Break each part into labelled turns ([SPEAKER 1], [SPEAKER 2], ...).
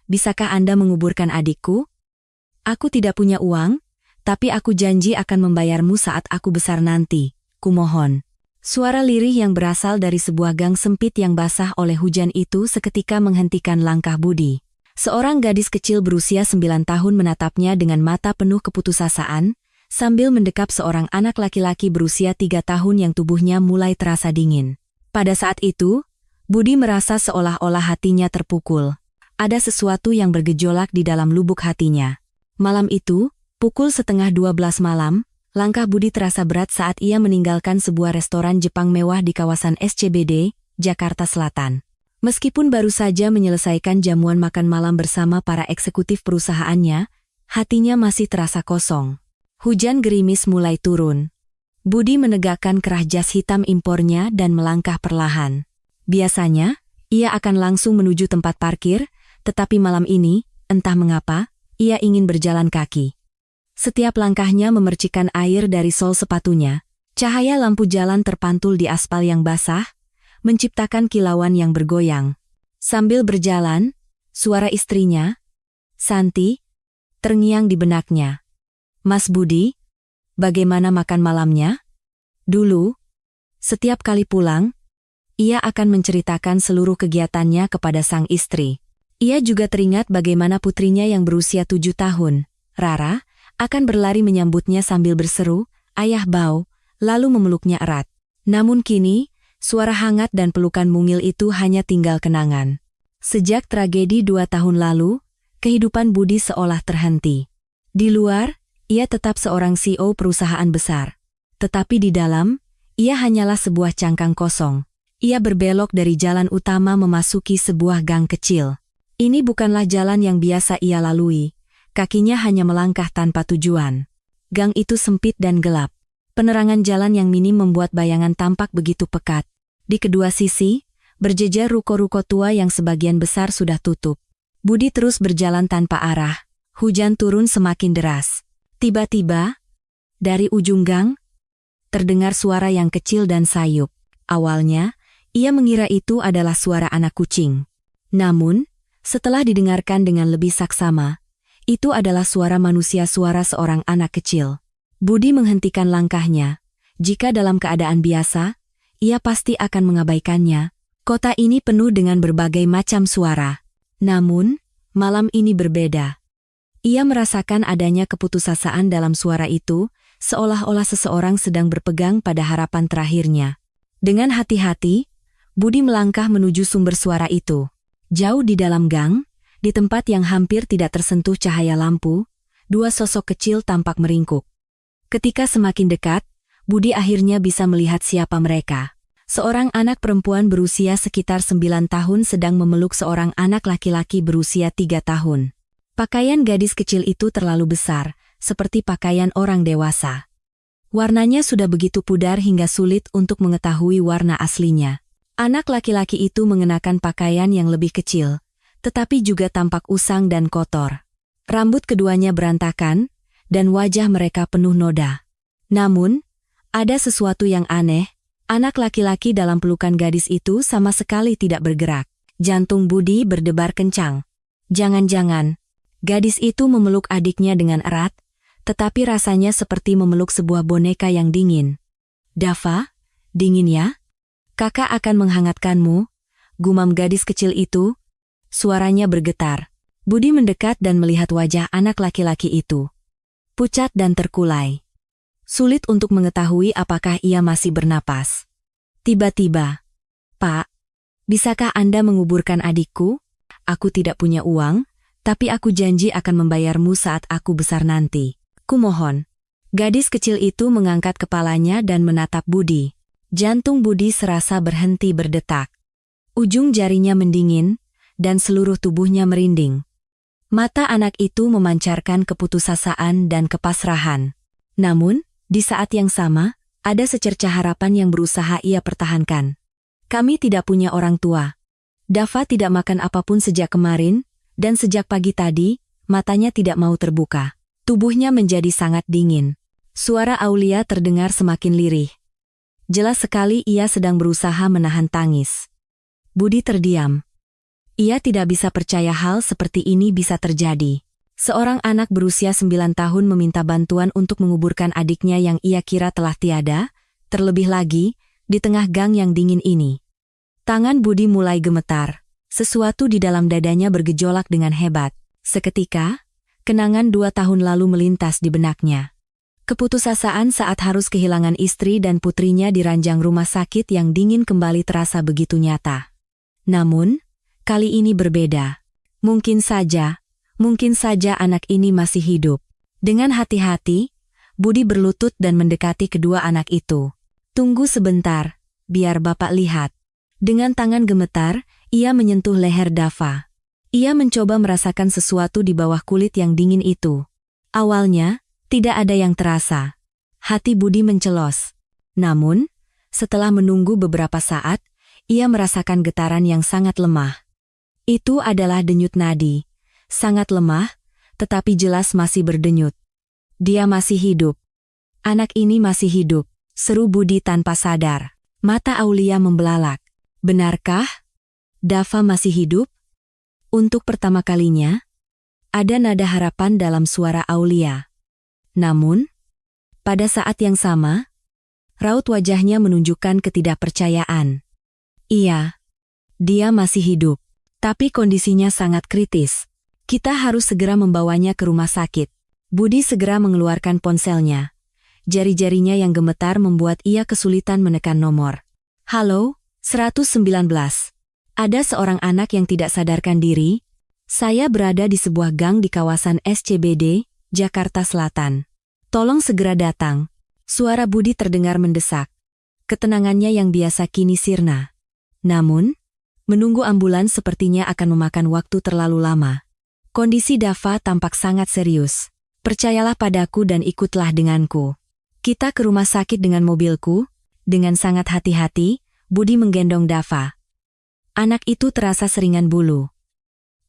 [SPEAKER 1] bisakah Anda menguburkan adikku? Aku tidak punya uang, tapi aku janji akan membayarmu saat aku besar nanti, kumohon. Suara lirih yang berasal dari sebuah gang sempit yang basah oleh hujan itu seketika menghentikan langkah Budi. Seorang gadis kecil berusia 9 tahun menatapnya dengan mata penuh keputusasaan, sambil mendekap seorang anak laki-laki berusia 3 tahun yang tubuhnya mulai terasa dingin. Pada saat itu, Budi merasa seolah-olah hatinya terpukul. Ada sesuatu yang bergejolak di dalam lubuk hatinya. Malam itu, pukul 11:30 malam, langkah Budi terasa berat saat ia meninggalkan sebuah restoran Jepang mewah di kawasan SCBD, Jakarta Selatan. Meskipun baru saja menyelesaikan jamuan makan malam bersama para eksekutif perusahaannya, hatinya masih terasa kosong. Hujan gerimis mulai turun. Budi menegakkan kerah jas hitam impornya dan melangkah perlahan. Biasanya, ia akan langsung menuju tempat parkir, tetapi malam ini, entah mengapa, ia ingin berjalan kaki. Setiap langkahnya memercikan air dari sol sepatunya. Cahaya lampu jalan terpantul di aspal yang basah, menciptakan kilauan yang bergoyang. Sambil berjalan, suara istrinya, Santi, terngiang di benaknya. Mas Budi, bagaimana makan malamnya? Dulu, setiap kali pulang, ia akan menceritakan seluruh kegiatannya kepada sang istri. Ia juga teringat bagaimana putrinya yang berusia 7 tahun, Rara, akan berlari menyambutnya sambil berseru, "Ayah Bau," lalu memeluknya erat. Namun kini, suara hangat dan pelukan mungil itu hanya tinggal kenangan. Sejak tragedi 2 tahun lalu, kehidupan Budi seolah terhenti. Di luar, ia tetap seorang CEO perusahaan besar. Tetapi di dalam, ia hanyalah sebuah cangkang kosong. Ia berbelok dari jalan utama memasuki sebuah gang kecil. Ini bukanlah jalan yang biasa ia lalui. Kakinya hanya melangkah tanpa tujuan. Gang itu sempit dan gelap. Penerangan jalan yang minim membuat bayangan tampak begitu pekat. Di kedua sisi, berjejer ruko-ruko tua yang sebagian besar sudah tutup. Budi terus berjalan tanpa arah. Hujan turun semakin deras. Tiba-tiba, dari ujung gang, terdengar suara yang kecil dan sayup. Awalnya, ia mengira itu adalah suara anak kucing. Namun, setelah didengarkan dengan lebih saksama, itu adalah suara manusia, suara seorang anak kecil. Budi menghentikan langkahnya. Jika dalam keadaan biasa, ia pasti akan mengabaikannya. Kota ini penuh dengan berbagai macam suara. Namun, malam ini berbeda. Ia merasakan adanya keputusasaan dalam suara itu, seolah-olah seseorang sedang berpegang pada harapan terakhirnya. Dengan hati-hati, Budi melangkah menuju sumber suara itu. Jauh di dalam gang, di tempat yang hampir tidak tersentuh cahaya lampu, 2 sosok kecil tampak meringkuk. Ketika semakin dekat, Budi akhirnya bisa melihat siapa mereka. Seorang anak perempuan berusia sekitar 9 tahun sedang memeluk seorang anak laki-laki berusia 3 tahun. Pakaian gadis kecil itu terlalu besar, seperti pakaian orang dewasa. Warnanya sudah begitu pudar hingga sulit untuk mengetahui warna aslinya. Anak laki-laki itu mengenakan pakaian yang lebih kecil, tetapi juga tampak usang dan kotor. Rambut keduanya berantakan, dan wajah mereka penuh noda. Namun, ada sesuatu yang aneh, anak laki-laki dalam pelukan gadis itu sama sekali tidak bergerak. Jantung Budi berdebar kencang. Jangan-jangan, gadis itu memeluk adiknya dengan erat, tetapi rasanya seperti memeluk sebuah boneka yang dingin. "Dava, dingin ya? Kakak akan menghangatkanmu," gumam gadis kecil itu. Suaranya bergetar. Budi mendekat dan melihat wajah anak laki-laki itu. Pucat dan terkulai. Sulit untuk mengetahui apakah ia masih bernapas. Tiba-tiba, "Pak, bisakah Anda menguburkan adikku? Aku tidak punya uang, tapi aku janji akan membayarmu saat aku besar nanti. Kumohon." Gadis kecil itu mengangkat kepalanya dan menatap Budi. Jantung Budi serasa berhenti berdetak. Ujung jarinya mendingin, dan seluruh tubuhnya merinding. Mata anak itu memancarkan keputusasaan dan kepasrahan. Namun, di saat yang sama, ada secercah harapan yang berusaha ia pertahankan. "Kami tidak punya orang tua. Dava tidak makan apapun sejak kemarin, dan sejak pagi tadi, matanya tidak mau terbuka. Tubuhnya menjadi sangat dingin." Suara Aulia terdengar semakin lirih. Jelas sekali ia sedang berusaha menahan tangis. Budi terdiam. Ia tidak bisa percaya hal seperti ini bisa terjadi. Seorang anak berusia 9 tahun meminta bantuan untuk menguburkan adiknya yang ia kira telah tiada, terlebih lagi, di tengah gang yang dingin ini. Tangan Budi mulai gemetar. Sesuatu di dalam dadanya bergejolak dengan hebat. Seketika, kenangan 2 tahun lalu melintas di benaknya. Keputusasaan saat harus kehilangan istri dan putrinya di ranjang rumah sakit yang dingin kembali terasa begitu nyata. Namun, kali ini berbeda. Mungkin saja anak ini masih hidup. Dengan hati-hati, Budi berlutut dan mendekati kedua anak itu. Tunggu sebentar, biar Bapak lihat. Dengan tangan gemetar, ia menyentuh leher Dava. Ia mencoba merasakan sesuatu di bawah kulit yang dingin itu. Awalnya, tidak ada yang terasa. Hati Budi mencelos. Namun, setelah menunggu beberapa saat, ia merasakan getaran yang sangat lemah. Itu adalah denyut nadi. Sangat lemah, tetapi jelas masih berdenyut. Dia masih hidup. Anak ini masih hidup, seru Budi tanpa sadar. Mata Aulia membelalak. Benarkah? Dava masih hidup? Untuk pertama kalinya, ada nada harapan dalam suara Aulia. Namun, pada saat yang sama, raut wajahnya menunjukkan ketidakpercayaan. Iya, dia masih hidup, tapi kondisinya sangat kritis. Kita harus segera membawanya ke rumah sakit. Budi segera mengeluarkan ponselnya. Jari-jarinya yang gemetar membuat ia kesulitan menekan nomor. Halo, 119. Ada seorang anak yang tidak sadarkan diri. Saya berada di sebuah gang di kawasan SCBD, Jakarta Selatan. Tolong segera datang. Suara Budi terdengar mendesak. Ketenangannya yang biasa kini sirna. Namun, menunggu ambulans sepertinya akan memakan waktu terlalu lama. Kondisi Dava tampak sangat serius. Percayalah padaku dan ikutlah denganku. Kita ke rumah sakit dengan mobilku. Dengan sangat hati-hati, Budi menggendong Dava. Anak itu terasa seringan bulu.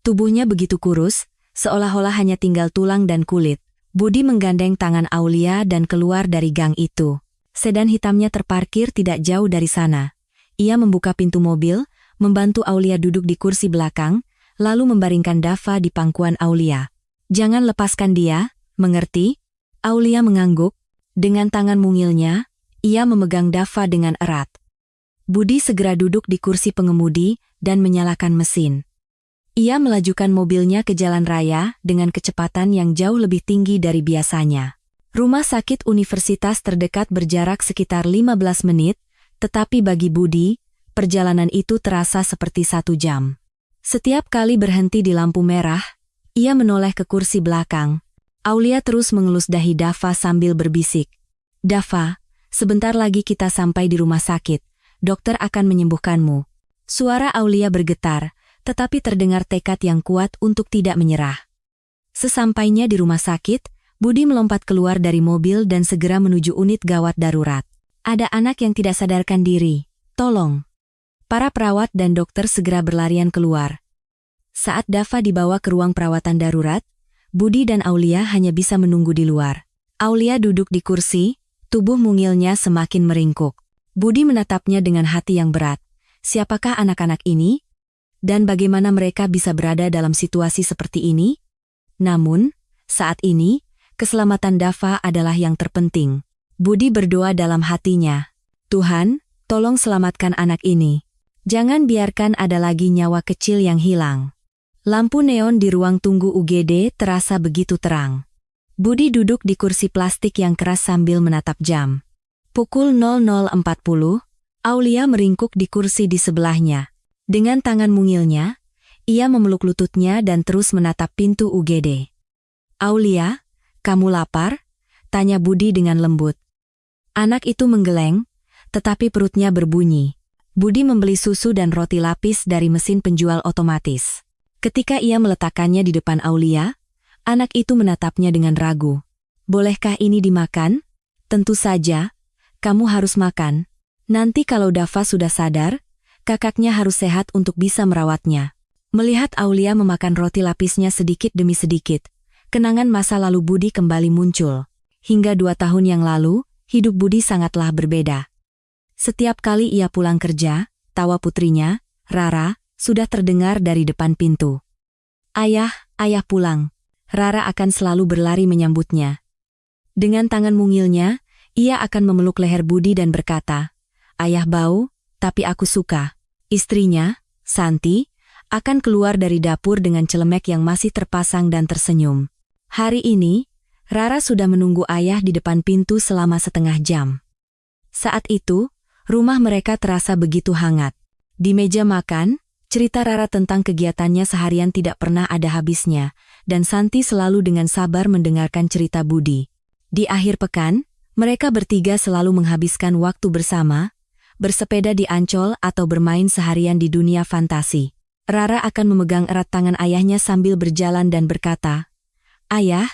[SPEAKER 1] Tubuhnya begitu kurus, seolah-olah hanya tinggal tulang dan kulit. Budi menggandeng tangan Aulia dan keluar dari gang itu. Sedan hitamnya terparkir tidak jauh dari sana. Ia membuka pintu mobil, membantu Aulia duduk di kursi belakang, lalu membaringkan Dava di pangkuan Aulia. Jangan lepaskan dia, mengerti? Aulia mengangguk. Dengan tangan mungilnya, ia memegang Dava dengan erat. Budi segera duduk di kursi pengemudi dan menyalakan mesin. Ia melajukan mobilnya ke jalan raya dengan kecepatan yang jauh lebih tinggi dari biasanya. Rumah sakit universitas terdekat berjarak sekitar 15 menit, tetapi bagi Budi, perjalanan itu terasa seperti 1 jam. Setiap kali berhenti di lampu merah, ia menoleh ke kursi belakang. Aulia terus mengelus dahi Dava sambil berbisik. Dava, sebentar lagi kita sampai di rumah sakit. Dokter akan menyembuhkanmu. Suara Aulia bergetar, tetapi terdengar tekad yang kuat untuk tidak menyerah. Sesampainya di rumah sakit, Budi melompat keluar dari mobil dan segera menuju unit gawat darurat. Ada anak yang tidak sadarkan diri. Tolong. Para perawat dan dokter segera berlarian keluar. Saat Dava dibawa ke ruang perawatan darurat, Budi dan Aulia hanya bisa menunggu di luar. Aulia duduk di kursi, tubuh mungilnya semakin meringkuk. Budi menatapnya dengan hati yang berat. Siapakah anak-anak ini? Dan bagaimana mereka bisa berada dalam situasi seperti ini? Namun, saat ini, keselamatan Dava adalah yang terpenting. Budi berdoa dalam hatinya. Tuhan, tolong selamatkan anak ini. Jangan biarkan ada lagi nyawa kecil yang hilang. Lampu neon di ruang tunggu UGD terasa begitu terang. Budi duduk di kursi plastik yang keras sambil menatap jam. Pukul 00.40, Aulia meringkuk di kursi di sebelahnya. Dengan tangan mungilnya, ia memeluk lututnya dan terus menatap pintu UGD. Aulia, kamu lapar? Tanya Budi dengan lembut. Anak itu menggeleng, tetapi perutnya berbunyi. Budi membeli susu dan roti lapis dari mesin penjual otomatis. Ketika ia meletakkannya di depan Aulia, anak itu menatapnya dengan ragu. Bolehkah ini dimakan? Tentu saja, kamu harus makan. Nanti kalau Dava sudah sadar, kakaknya harus sehat untuk bisa merawatnya. Melihat Aulia memakan roti lapisnya sedikit demi sedikit, kenangan masa lalu Budi kembali muncul. Hingga 2 tahun yang lalu, hidup Budi sangatlah berbeda. Setiap kali ia pulang kerja, tawa putrinya, Rara, sudah terdengar dari depan pintu. Ayah, ayah pulang. Rara akan selalu berlari menyambutnya. Dengan tangan mungilnya, ia akan memeluk leher Budi dan berkata, "Ayah bau, tapi aku suka." Istrinya, Santi, akan keluar dari dapur dengan celemek yang masih terpasang dan tersenyum. Hari ini, Rara sudah menunggu ayah di depan pintu selama setengah jam. Saat itu, rumah mereka terasa begitu hangat. Di meja makan, cerita Rara tentang kegiatannya seharian tidak pernah ada habisnya, dan Santi selalu dengan sabar mendengarkan cerita Budi. Di akhir pekan, mereka bertiga selalu menghabiskan waktu bersama, bersepeda di Ancol atau bermain seharian di dunia fantasi. Rara akan memegang erat tangan ayahnya sambil berjalan dan berkata, "Ayah,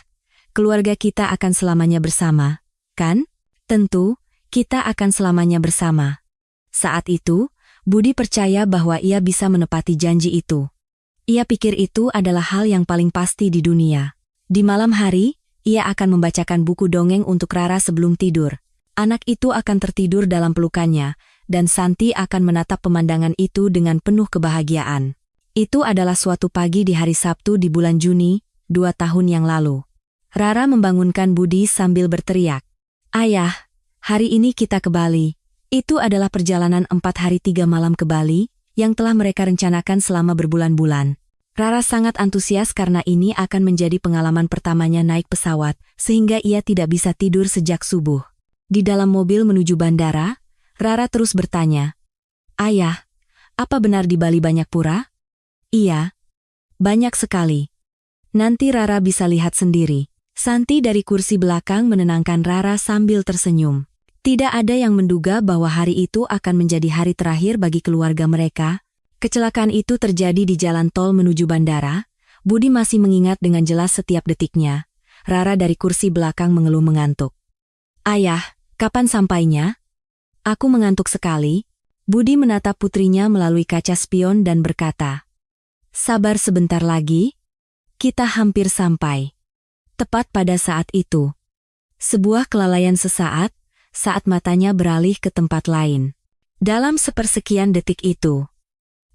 [SPEAKER 1] keluarga kita akan selamanya bersama, kan?" "Tentu, kita akan selamanya bersama." Saat itu, Budi percaya bahwa ia bisa menepati janji itu. Ia pikir itu adalah hal yang paling pasti di dunia. Di malam hari, ia akan membacakan buku dongeng untuk Rara sebelum tidur. Anak itu akan tertidur dalam pelukannya, dan Santi akan menatap pemandangan itu dengan penuh kebahagiaan. Itu adalah suatu pagi di hari Sabtu di bulan Juni, 2 tahun yang lalu. Rara membangunkan Budi sambil berteriak, "Ayah, hari ini kita ke Bali." Itu adalah perjalanan 4 hari 3 malam ke Bali, yang telah mereka rencanakan selama berbulan-bulan. Rara sangat antusias karena ini akan menjadi pengalaman pertamanya naik pesawat, sehingga ia tidak bisa tidur sejak subuh. Di dalam mobil menuju bandara, Rara terus bertanya, "Ayah, apa benar di Bali banyak pura?" "Iya, banyak sekali. Nanti Rara bisa lihat sendiri." Santi dari kursi belakang menenangkan Rara sambil tersenyum. Tidak ada yang menduga bahwa hari itu akan menjadi hari terakhir bagi keluarga mereka. Kecelakaan itu terjadi di jalan tol menuju bandara. Budi masih mengingat dengan jelas setiap detiknya. Rara dari kursi belakang mengeluh mengantuk. "Ayah, kapan sampainya?" "Aku mengantuk sekali." Budi menatap putrinya melalui kaca spion dan berkata, "Sabar sebentar lagi, kita hampir sampai." Tepat pada saat itu, sebuah kelalaian sesaat, saat matanya beralih ke tempat lain. Dalam sepersekian detik itu,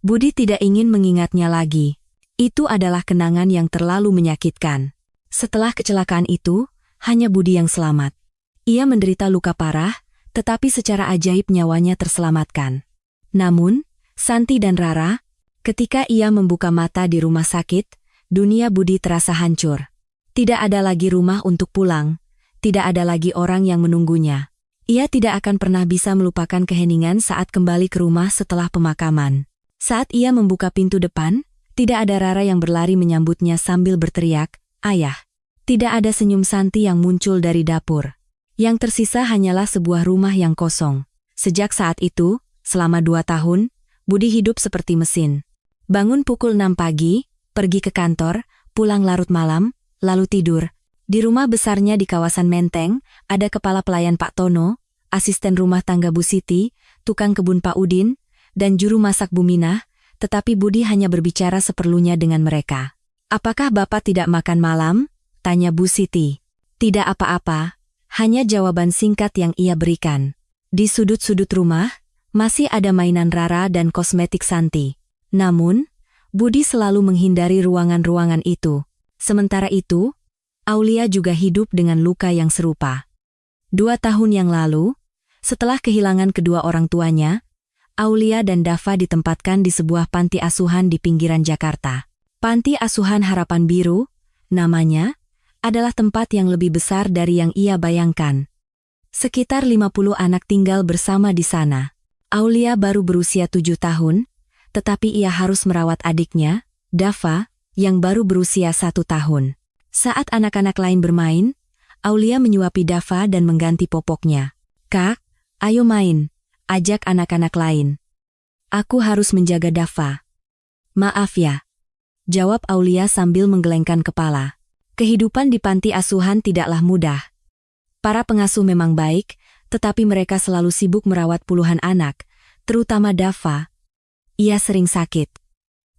[SPEAKER 1] Budi tidak ingin mengingatnya lagi. Itu adalah kenangan yang terlalu menyakitkan. Setelah kecelakaan itu, hanya Budi yang selamat. Ia menderita luka parah, tetapi secara ajaib nyawanya terselamatkan. Namun, Santi dan Rara, ketika ia membuka mata di rumah sakit, dunia Budi terasa hancur. Tidak ada lagi rumah untuk pulang, tidak ada lagi orang yang menunggunya. Ia tidak akan pernah bisa melupakan keheningan saat kembali ke rumah setelah pemakaman. Saat ia membuka pintu depan, tidak ada Rara yang berlari menyambutnya sambil berteriak, "Ayah." Tidak ada senyum Santi yang muncul dari dapur. Yang tersisa hanyalah sebuah rumah yang kosong. Sejak saat itu, selama 2 tahun, Budi hidup seperti mesin. Bangun pukul 6 pagi, pergi ke kantor, pulang larut malam, lalu tidur. Di rumah besarnya di kawasan Menteng, ada kepala pelayan Pak Tono, asisten rumah tangga Bu Siti, tukang kebun Pak Udin, dan juru masak Bu Minah, tetapi Budi hanya berbicara seperlunya dengan mereka. "Apakah Bapak tidak makan malam?" tanya Bu Siti. "Tidak apa-apa," hanya jawaban singkat yang ia berikan. Di sudut-sudut rumah, masih ada mainan Rara dan kosmetik Santi. Namun, Budi selalu menghindari ruangan-ruangan itu. Sementara itu, Aulia juga hidup dengan luka yang serupa. 2 tahun yang lalu, setelah kehilangan kedua orang tuanya, Aulia dan Dava ditempatkan di sebuah panti asuhan di pinggiran Jakarta. Panti Asuhan Harapan Biru, namanya, adalah tempat yang lebih besar dari yang ia bayangkan. Sekitar 50 anak tinggal bersama di sana. Aulia baru berusia 7 tahun, tetapi ia harus merawat adiknya, Dava, yang baru berusia 1 tahun. Saat anak-anak lain bermain, Aulia menyuapi Dava dan mengganti popoknya. "Kak, ayo main," ajak anak-anak lain. "Aku harus menjaga Dava." "Maaf ya," jawab Aulia sambil menggelengkan kepala. Kehidupan di panti asuhan tidaklah mudah. Para pengasuh memang baik, tetapi mereka selalu sibuk merawat puluhan anak, terutama Dava. Ia sering sakit.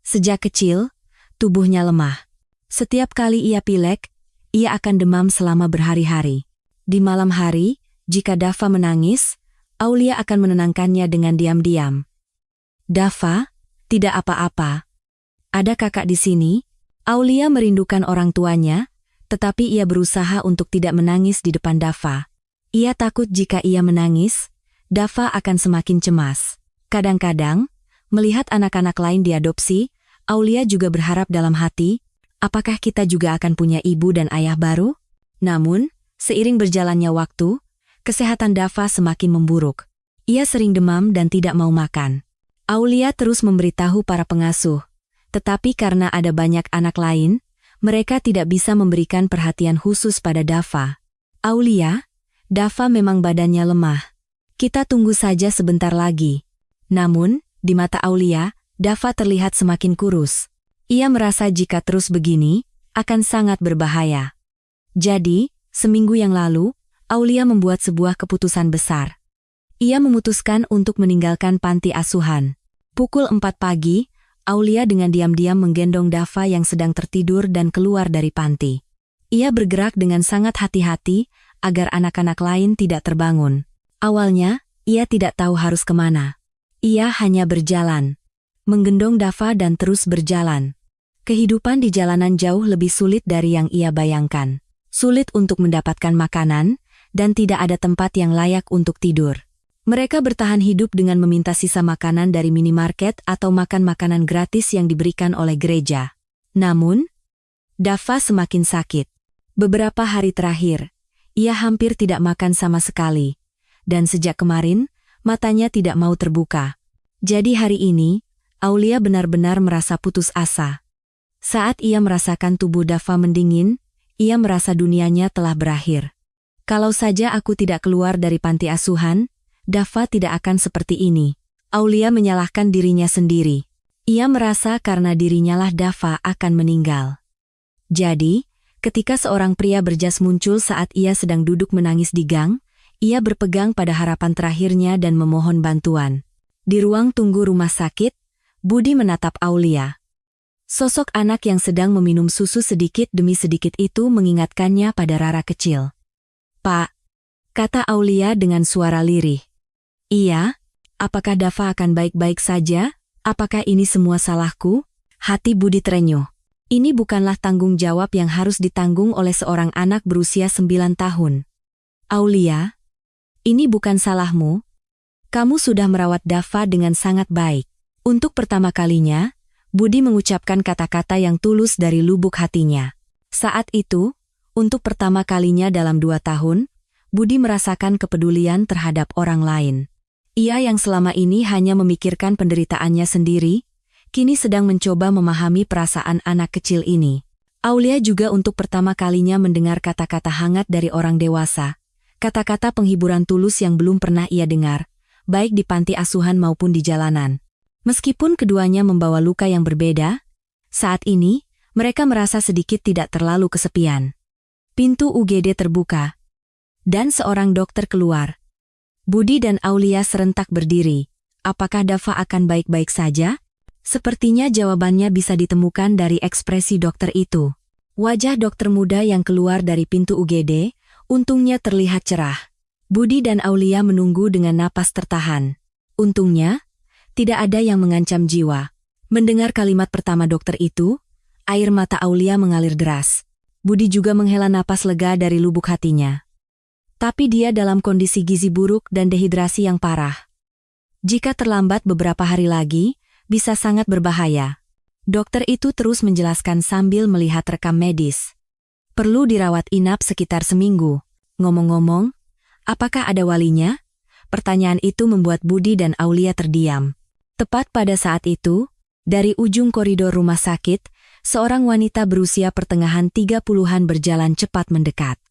[SPEAKER 1] Sejak kecil, tubuhnya lemah. Setiap kali ia pilek, ia akan demam selama berhari-hari. Di malam hari, jika Dava menangis, Aulia akan menenangkannya dengan diam-diam. "Dava, Tidak apa-apa. Ada kakak di sini. Aulia merindukan orang tuanya, tetapi ia berusaha untuk tidak menangis di depan Dava. Ia takut jika ia menangis, Dava akan semakin cemas. Kadang-kadang, melihat anak-anak lain diadopsi, Aulia juga berharap dalam hati, apakah kita juga akan punya ibu dan ayah baru? Namun, seiring berjalannya waktu, kesehatan Dava semakin memburuk. Ia sering demam dan tidak mau makan. Aulia terus memberitahu para pengasuh, tetapi karena ada banyak anak lain, mereka tidak bisa memberikan perhatian khusus pada Dava. Aulia, Dava memang badannya lemah. Kita tunggu saja sebentar lagi. Namun, di mata Aulia, Dava terlihat semakin kurus. Ia merasa jika terus begini, akan sangat berbahaya. Jadi, seminggu yang lalu, Aulia membuat sebuah keputusan besar. Ia memutuskan untuk meninggalkan panti asuhan. Pukul 4 pagi, Aulia dengan diam-diam menggendong Dava yang sedang tertidur dan keluar dari panti. Ia bergerak dengan sangat hati-hati agar anak-anak lain tidak terbangun. Awalnya, ia tidak tahu harus kemana. Ia hanya berjalan, menggendong Dava dan terus berjalan. Kehidupan di jalanan jauh lebih sulit dari yang ia bayangkan. Sulit untuk mendapatkan makanan, dan tidak ada tempat yang layak untuk tidur. Mereka bertahan hidup dengan meminta sisa makanan dari minimarket atau makan makanan gratis yang diberikan oleh gereja. Namun, Dava semakin sakit. Beberapa hari terakhir, ia hampir tidak makan sama sekali. Dan sejak kemarin, matanya tidak mau terbuka. Jadi hari ini, Aulia benar-benar merasa putus asa. Saat ia merasakan tubuh Dava mendingin, ia merasa dunianya telah berakhir. Kalau saja aku tidak keluar dari panti asuhan, Dava tidak akan seperti ini. Aulia menyalahkan dirinya sendiri. Ia merasa karena dirinya lah Dava akan meninggal. Jadi, ketika seorang pria berjas muncul saat ia sedang duduk menangis di gang, ia berpegang pada harapan terakhirnya dan memohon bantuan. Di ruang tunggu rumah sakit, Budi menatap Aulia. Sosok anak yang sedang meminum susu sedikit demi sedikit itu mengingatkannya pada Rara kecil. "Pak," kata Aulia dengan suara lirih. "Iya, apakah Dava akan baik-baik saja? Apakah ini semua salahku?" Hati Budi terenyuh. Ini bukanlah tanggung jawab yang harus ditanggung oleh seorang anak berusia 9 tahun. "Aulia, ini bukan salahmu. Kamu sudah merawat Dava dengan sangat baik." Untuk pertama kalinya, Budi mengucapkan kata-kata yang tulus dari lubuk hatinya. Saat itu, untuk pertama kalinya dalam 2 tahun, Budi merasakan kepedulian terhadap orang lain. Ia yang selama ini hanya memikirkan penderitaannya sendiri, kini sedang mencoba memahami perasaan anak kecil ini. Aulia juga untuk pertama kalinya mendengar kata-kata hangat dari orang dewasa, kata-kata penghiburan tulus yang belum pernah ia dengar, baik di panti asuhan maupun di jalanan. Meskipun keduanya membawa luka yang berbeda, saat ini, mereka merasa sedikit tidak terlalu kesepian. Pintu UGD terbuka, dan seorang dokter keluar. Budi dan Aulia serentak berdiri. Apakah Dava akan baik-baik saja? Sepertinya jawabannya bisa ditemukan dari ekspresi dokter itu. Wajah dokter muda yang keluar dari pintu UGD, untungnya terlihat cerah. Budi dan Aulia menunggu dengan napas tertahan. Untungnya, tidak ada yang mengancam jiwa. Mendengar kalimat pertama dokter itu, air mata Aulia mengalir deras. Budi juga menghela napas lega dari lubuk hatinya. Tapi dia dalam kondisi gizi buruk dan dehidrasi yang parah. Jika terlambat beberapa hari lagi, bisa sangat berbahaya. Dokter itu terus menjelaskan sambil melihat rekam medis. Perlu dirawat inap sekitar seminggu. Ngomong-ngomong, apakah ada walinya? Pertanyaan itu membuat Budi dan Aulia terdiam. Tepat pada saat itu, dari ujung koridor rumah sakit, seorang wanita berusia pertengahan 30-an berjalan cepat mendekat.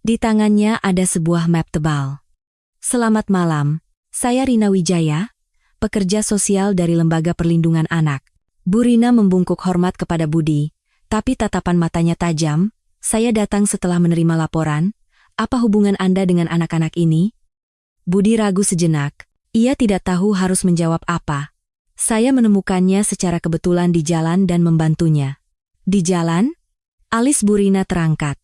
[SPEAKER 1] Di tangannya ada sebuah map tebal. "Selamat malam, saya Rina Wijaya, pekerja sosial dari Lembaga Perlindungan Anak." Bu Rina membungkuk hormat kepada Budi, tapi tatapan matanya tajam. "Saya datang setelah menerima laporan. Apa hubungan Anda dengan anak-anak ini?" Budi ragu sejenak. Ia tidak tahu harus menjawab apa. "Saya menemukannya secara kebetulan di jalan dan membantunya." "Di jalan?" Alis Bu Rina terangkat.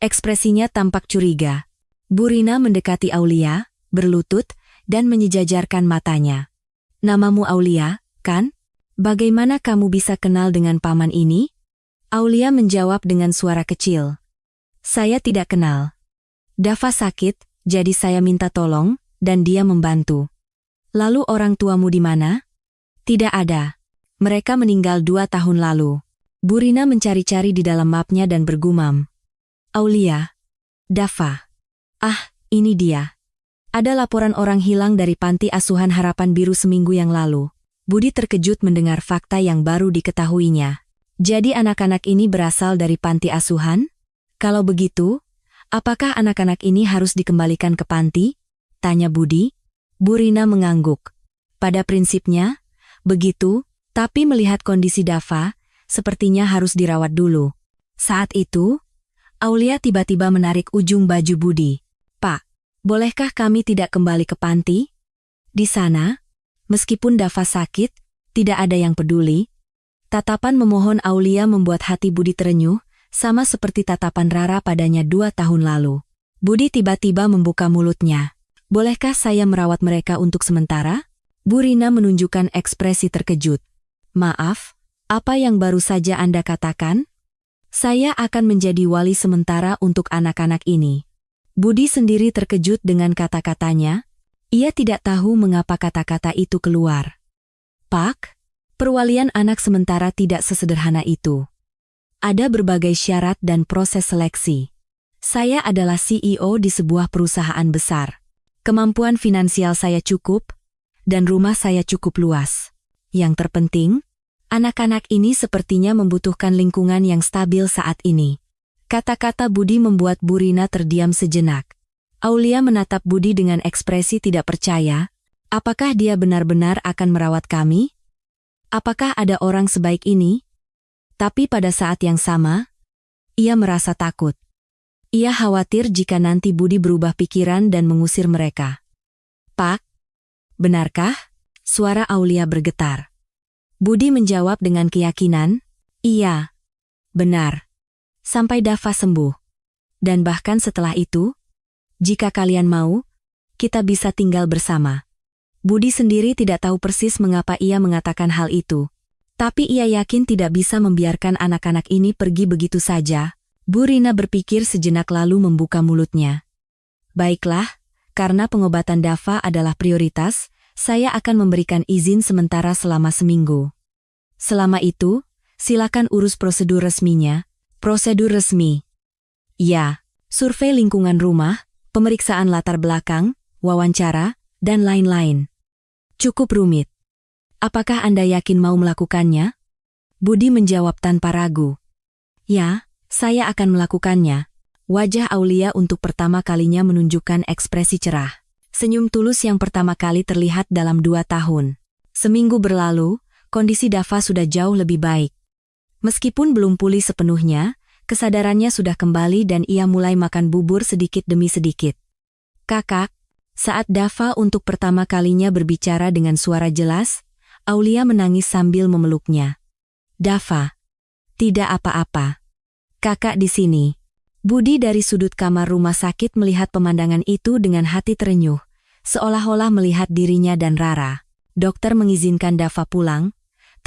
[SPEAKER 1] Ekspresinya tampak curiga. Bu Rina mendekati Aulia, berlutut, dan menyejajarkan matanya. "Namamu Aulia, kan?" Bagaimana kamu bisa kenal dengan paman ini? Aulia menjawab dengan suara kecil. Saya tidak kenal. Dava sakit, jadi saya minta tolong, dan dia membantu. Lalu orang tuamu di mana? Tidak ada. Mereka meninggal 2 tahun lalu. Burina mencari-cari di dalam mapnya dan bergumam. Aulia. Dava. Ah, ini dia. Ada laporan orang hilang dari panti asuhan Harapan Biru seminggu yang lalu. Budi terkejut mendengar fakta yang baru diketahuinya. Jadi anak-anak ini berasal dari panti asuhan? Kalau begitu, apakah anak-anak ini harus dikembalikan ke panti? Tanya Budi. Burina mengangguk. Pada prinsipnya, begitu, tapi melihat kondisi Dava, sepertinya harus dirawat dulu. Saat itu, Aulia tiba-tiba menarik ujung baju Budi. Pak, bolehkah kami tidak kembali ke panti? Di sana, meskipun Dava sakit, tidak ada yang peduli. Tatapan memohon Aulia membuat hati Budi terenyuh, sama seperti tatapan Rara padanya 2 tahun lalu. Budi tiba-tiba membuka mulutnya. Bolehkah saya merawat mereka untuk sementara? Burina menunjukkan ekspresi terkejut. Maaf, apa yang baru saja Anda katakan? Saya akan menjadi wali sementara untuk anak-anak ini. Budi sendiri terkejut dengan kata-katanya. Ia tidak tahu mengapa kata-kata itu keluar. Pak, perwalian anak sementara tidak sesederhana itu. Ada berbagai syarat dan proses seleksi. Saya adalah CEO di sebuah perusahaan besar. Kemampuan finansial saya cukup, dan rumah saya cukup luas. Yang terpenting, anak-anak ini sepertinya membutuhkan lingkungan yang stabil saat ini. Kata-kata Budi membuat Burina terdiam sejenak. Aulia menatap Budi dengan ekspresi tidak percaya. Apakah dia benar-benar akan merawat kami? Apakah ada orang sebaik ini? Tapi pada saat yang sama, ia merasa takut. Ia khawatir jika nanti Budi berubah pikiran dan mengusir mereka. Pak, benarkah? Suara Aulia bergetar. Budi menjawab dengan keyakinan, iya, benar. Sampai Dava sembuh. Dan bahkan setelah itu, jika kalian mau, kita bisa tinggal bersama. Budi sendiri tidak tahu persis mengapa ia mengatakan hal itu. Tapi ia yakin tidak bisa membiarkan anak-anak ini pergi begitu saja. Burina berpikir sejenak lalu membuka mulutnya. Baiklah, karena pengobatan Dava adalah prioritas, saya akan memberikan izin sementara selama seminggu. Selama itu, silakan urus prosedur resminya. Prosedur resmi. Ya, survei lingkungan rumah, pemeriksaan latar belakang, wawancara, dan lain-lain. Cukup rumit. Apakah Anda yakin mau melakukannya? Budi menjawab tanpa ragu. Ya, saya akan melakukannya. Wajah Aulia untuk pertama kalinya menunjukkan ekspresi cerah. Senyum tulus yang pertama kali terlihat dalam 2 tahun. Seminggu berlalu, kondisi Dava sudah jauh lebih baik. Meskipun belum pulih sepenuhnya, kesadarannya sudah kembali dan ia mulai makan bubur sedikit demi sedikit. Kakak, saat Dava untuk pertama kalinya berbicara dengan suara jelas, Aulia menangis sambil memeluknya. Dava, tidak apa-apa. Kakak di sini. Budi dari sudut kamar rumah sakit melihat pemandangan itu dengan hati terenyuh, seolah-olah melihat dirinya dan Rara. Dokter mengizinkan Dava pulang,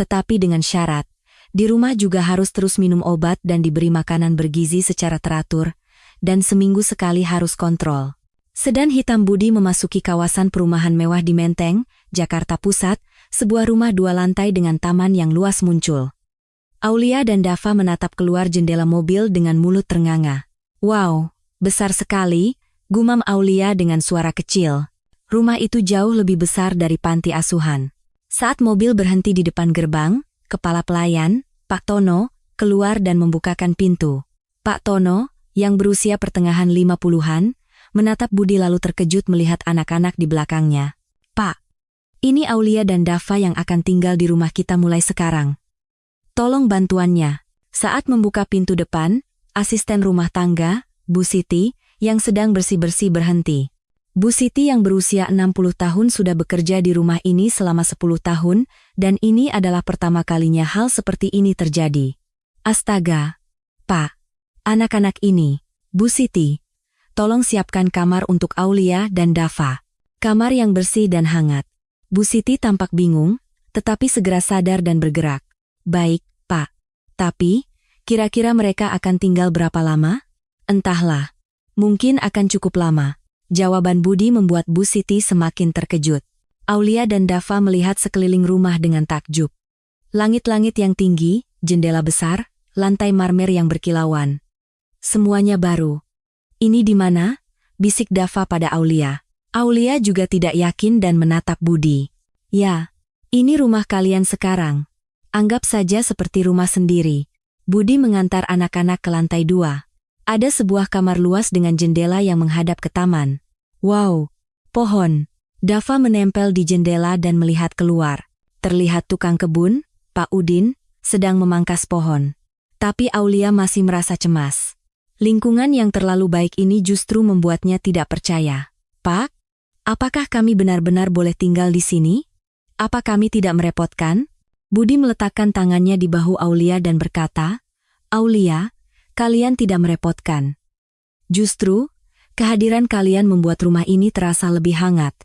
[SPEAKER 1] tetapi dengan syarat. Di rumah juga harus terus minum obat dan diberi makanan bergizi secara teratur, dan seminggu sekali harus kontrol. Sedan hitam Budi memasuki kawasan perumahan mewah di Menteng, Jakarta Pusat, sebuah rumah 2 lantai dengan taman yang luas muncul. Aulia dan Dava menatap keluar jendela mobil dengan mulut ternganga. Wow, besar sekali, gumam Aulia dengan suara kecil. Rumah itu jauh lebih besar dari panti asuhan. Saat mobil berhenti di depan gerbang, kepala pelayan, Pak Tono, keluar dan membukakan pintu. Pak Tono, yang berusia pertengahan 50-an, menatap Budi lalu terkejut melihat anak-anak di belakangnya. Pak, ini Aulia dan Dava yang akan tinggal di rumah kita mulai sekarang. Tolong bantuannya. Saat membuka pintu depan, asisten rumah tangga, Bu Siti, yang sedang bersih-bersih berhenti. Bu Siti yang berusia 60 tahun sudah bekerja di rumah ini selama 10 tahun, dan ini adalah pertama kalinya hal seperti ini terjadi. Astaga! Pak, anak-anak ini, Bu Siti, tolong siapkan kamar untuk Aulia dan Dava. Kamar yang bersih dan hangat. Bu Siti tampak bingung, tetapi segera sadar dan bergerak. Baik, Pak. Tapi, kira-kira mereka akan tinggal berapa lama? Entahlah. Mungkin akan cukup lama. Jawaban Budi membuat Bu Siti semakin terkejut. Aulia dan Dava melihat sekeliling rumah dengan takjub. Langit-langit yang tinggi, jendela besar, lantai marmer yang berkilauan. Semuanya baru. Ini di mana? Bisik Dava pada Aulia. Aulia juga tidak yakin dan menatap Budi. Ya, ini rumah kalian sekarang. Anggap saja seperti rumah sendiri. Budi mengantar anak-anak ke lantai 2. Ada sebuah kamar luas dengan jendela yang menghadap ke taman. Wow, pohon. Dava menempel di jendela dan melihat keluar. Terlihat tukang kebun, Pak Udin, sedang memangkas pohon. Tapi Aulia masih merasa cemas. Lingkungan yang terlalu baik ini justru membuatnya tidak percaya. Pak, apakah kami benar-benar boleh tinggal di sini? Apa kami tidak merepotkan? Budi meletakkan tangannya di bahu Aulia dan berkata, Aulia, kalian tidak merepotkan. Justru, kehadiran kalian membuat rumah ini terasa lebih hangat.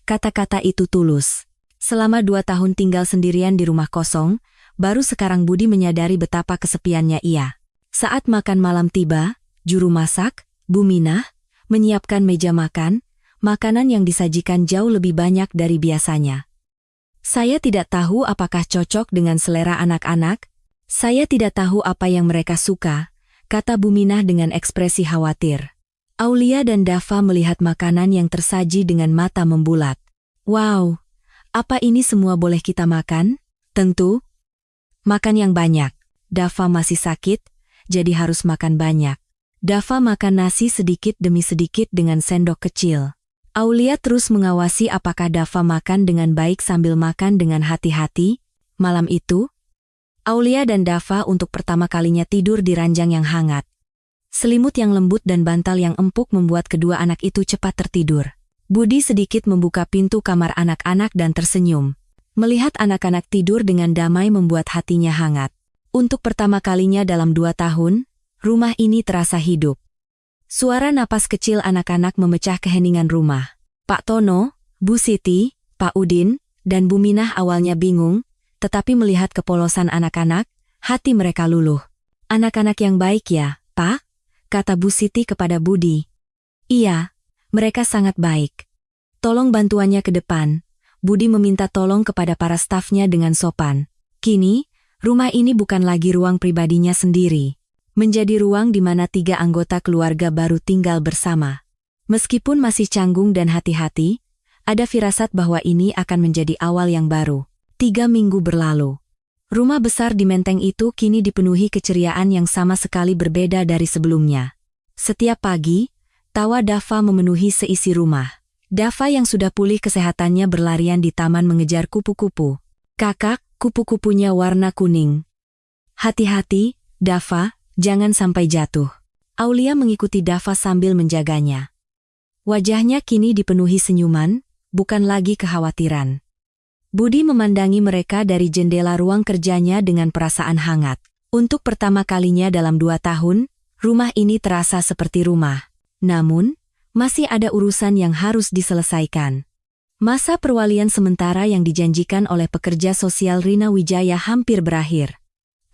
[SPEAKER 1] Kata-kata itu tulus. Selama 2 tahun tinggal sendirian di rumah kosong, baru sekarang Budi menyadari betapa kesepiannya ia. Saat makan malam tiba, juru masak, Bu Minah, menyiapkan meja makan, makanan yang disajikan jauh lebih banyak dari biasanya. Saya tidak tahu apakah cocok dengan selera anak-anak. Saya tidak tahu apa yang mereka suka, kata Bu Minah dengan ekspresi khawatir. Aulia dan Dava melihat makanan yang tersaji dengan mata membulat. Wow, apa ini semua boleh kita makan? Tentu. Makan yang banyak. Dava masih sakit, jadi harus makan banyak. Dava makan nasi sedikit demi sedikit dengan sendok kecil. Aulia terus mengawasi apakah Dava makan dengan baik sambil makan dengan hati-hati. Malam itu, Aulia dan Dava untuk pertama kalinya tidur di ranjang yang hangat. Selimut yang lembut dan bantal yang empuk membuat kedua anak itu cepat tertidur. Budi sedikit membuka pintu kamar anak-anak dan tersenyum. Melihat anak-anak tidur dengan damai membuat hatinya hangat. Untuk pertama kalinya dalam 2 tahun, rumah ini terasa hidup. Suara napas kecil anak-anak memecah keheningan rumah. Pak Tono, Bu Siti, Pak Udin, dan Bu Minah awalnya bingung, tetapi melihat kepolosan anak-anak, hati mereka luluh. Anak-anak yang baik ya, Pak? Kata Bu Siti kepada Budi. Iya, mereka sangat baik. Tolong bantuannya ke depan. Budi meminta tolong kepada para stafnya dengan sopan. Kini, rumah ini bukan lagi ruang pribadinya sendiri. Menjadi ruang di mana 3 anggota keluarga baru tinggal bersama. Meskipun masih canggung dan hati-hati, ada firasat bahwa ini akan menjadi awal yang baru. 3 minggu berlalu. Rumah besar di Menteng itu kini dipenuhi keceriaan yang sama sekali berbeda dari sebelumnya. Setiap pagi, tawa Dava memenuhi seisi rumah. Dava yang sudah pulih kesehatannya berlarian di taman mengejar kupu-kupu. Kakak, kupu-kupunya warna kuning. Hati-hati, Dava, jangan sampai jatuh. Aulia mengikuti Dava sambil menjaganya. Wajahnya kini dipenuhi senyuman, bukan lagi kekhawatiran. Budi memandangi mereka dari jendela ruang kerjanya dengan perasaan hangat. Untuk pertama kalinya dalam 2 tahun, rumah ini terasa seperti rumah. Namun, masih ada urusan yang harus diselesaikan. Masa perwalian sementara yang dijanjikan oleh pekerja sosial Rina Wijaya hampir berakhir.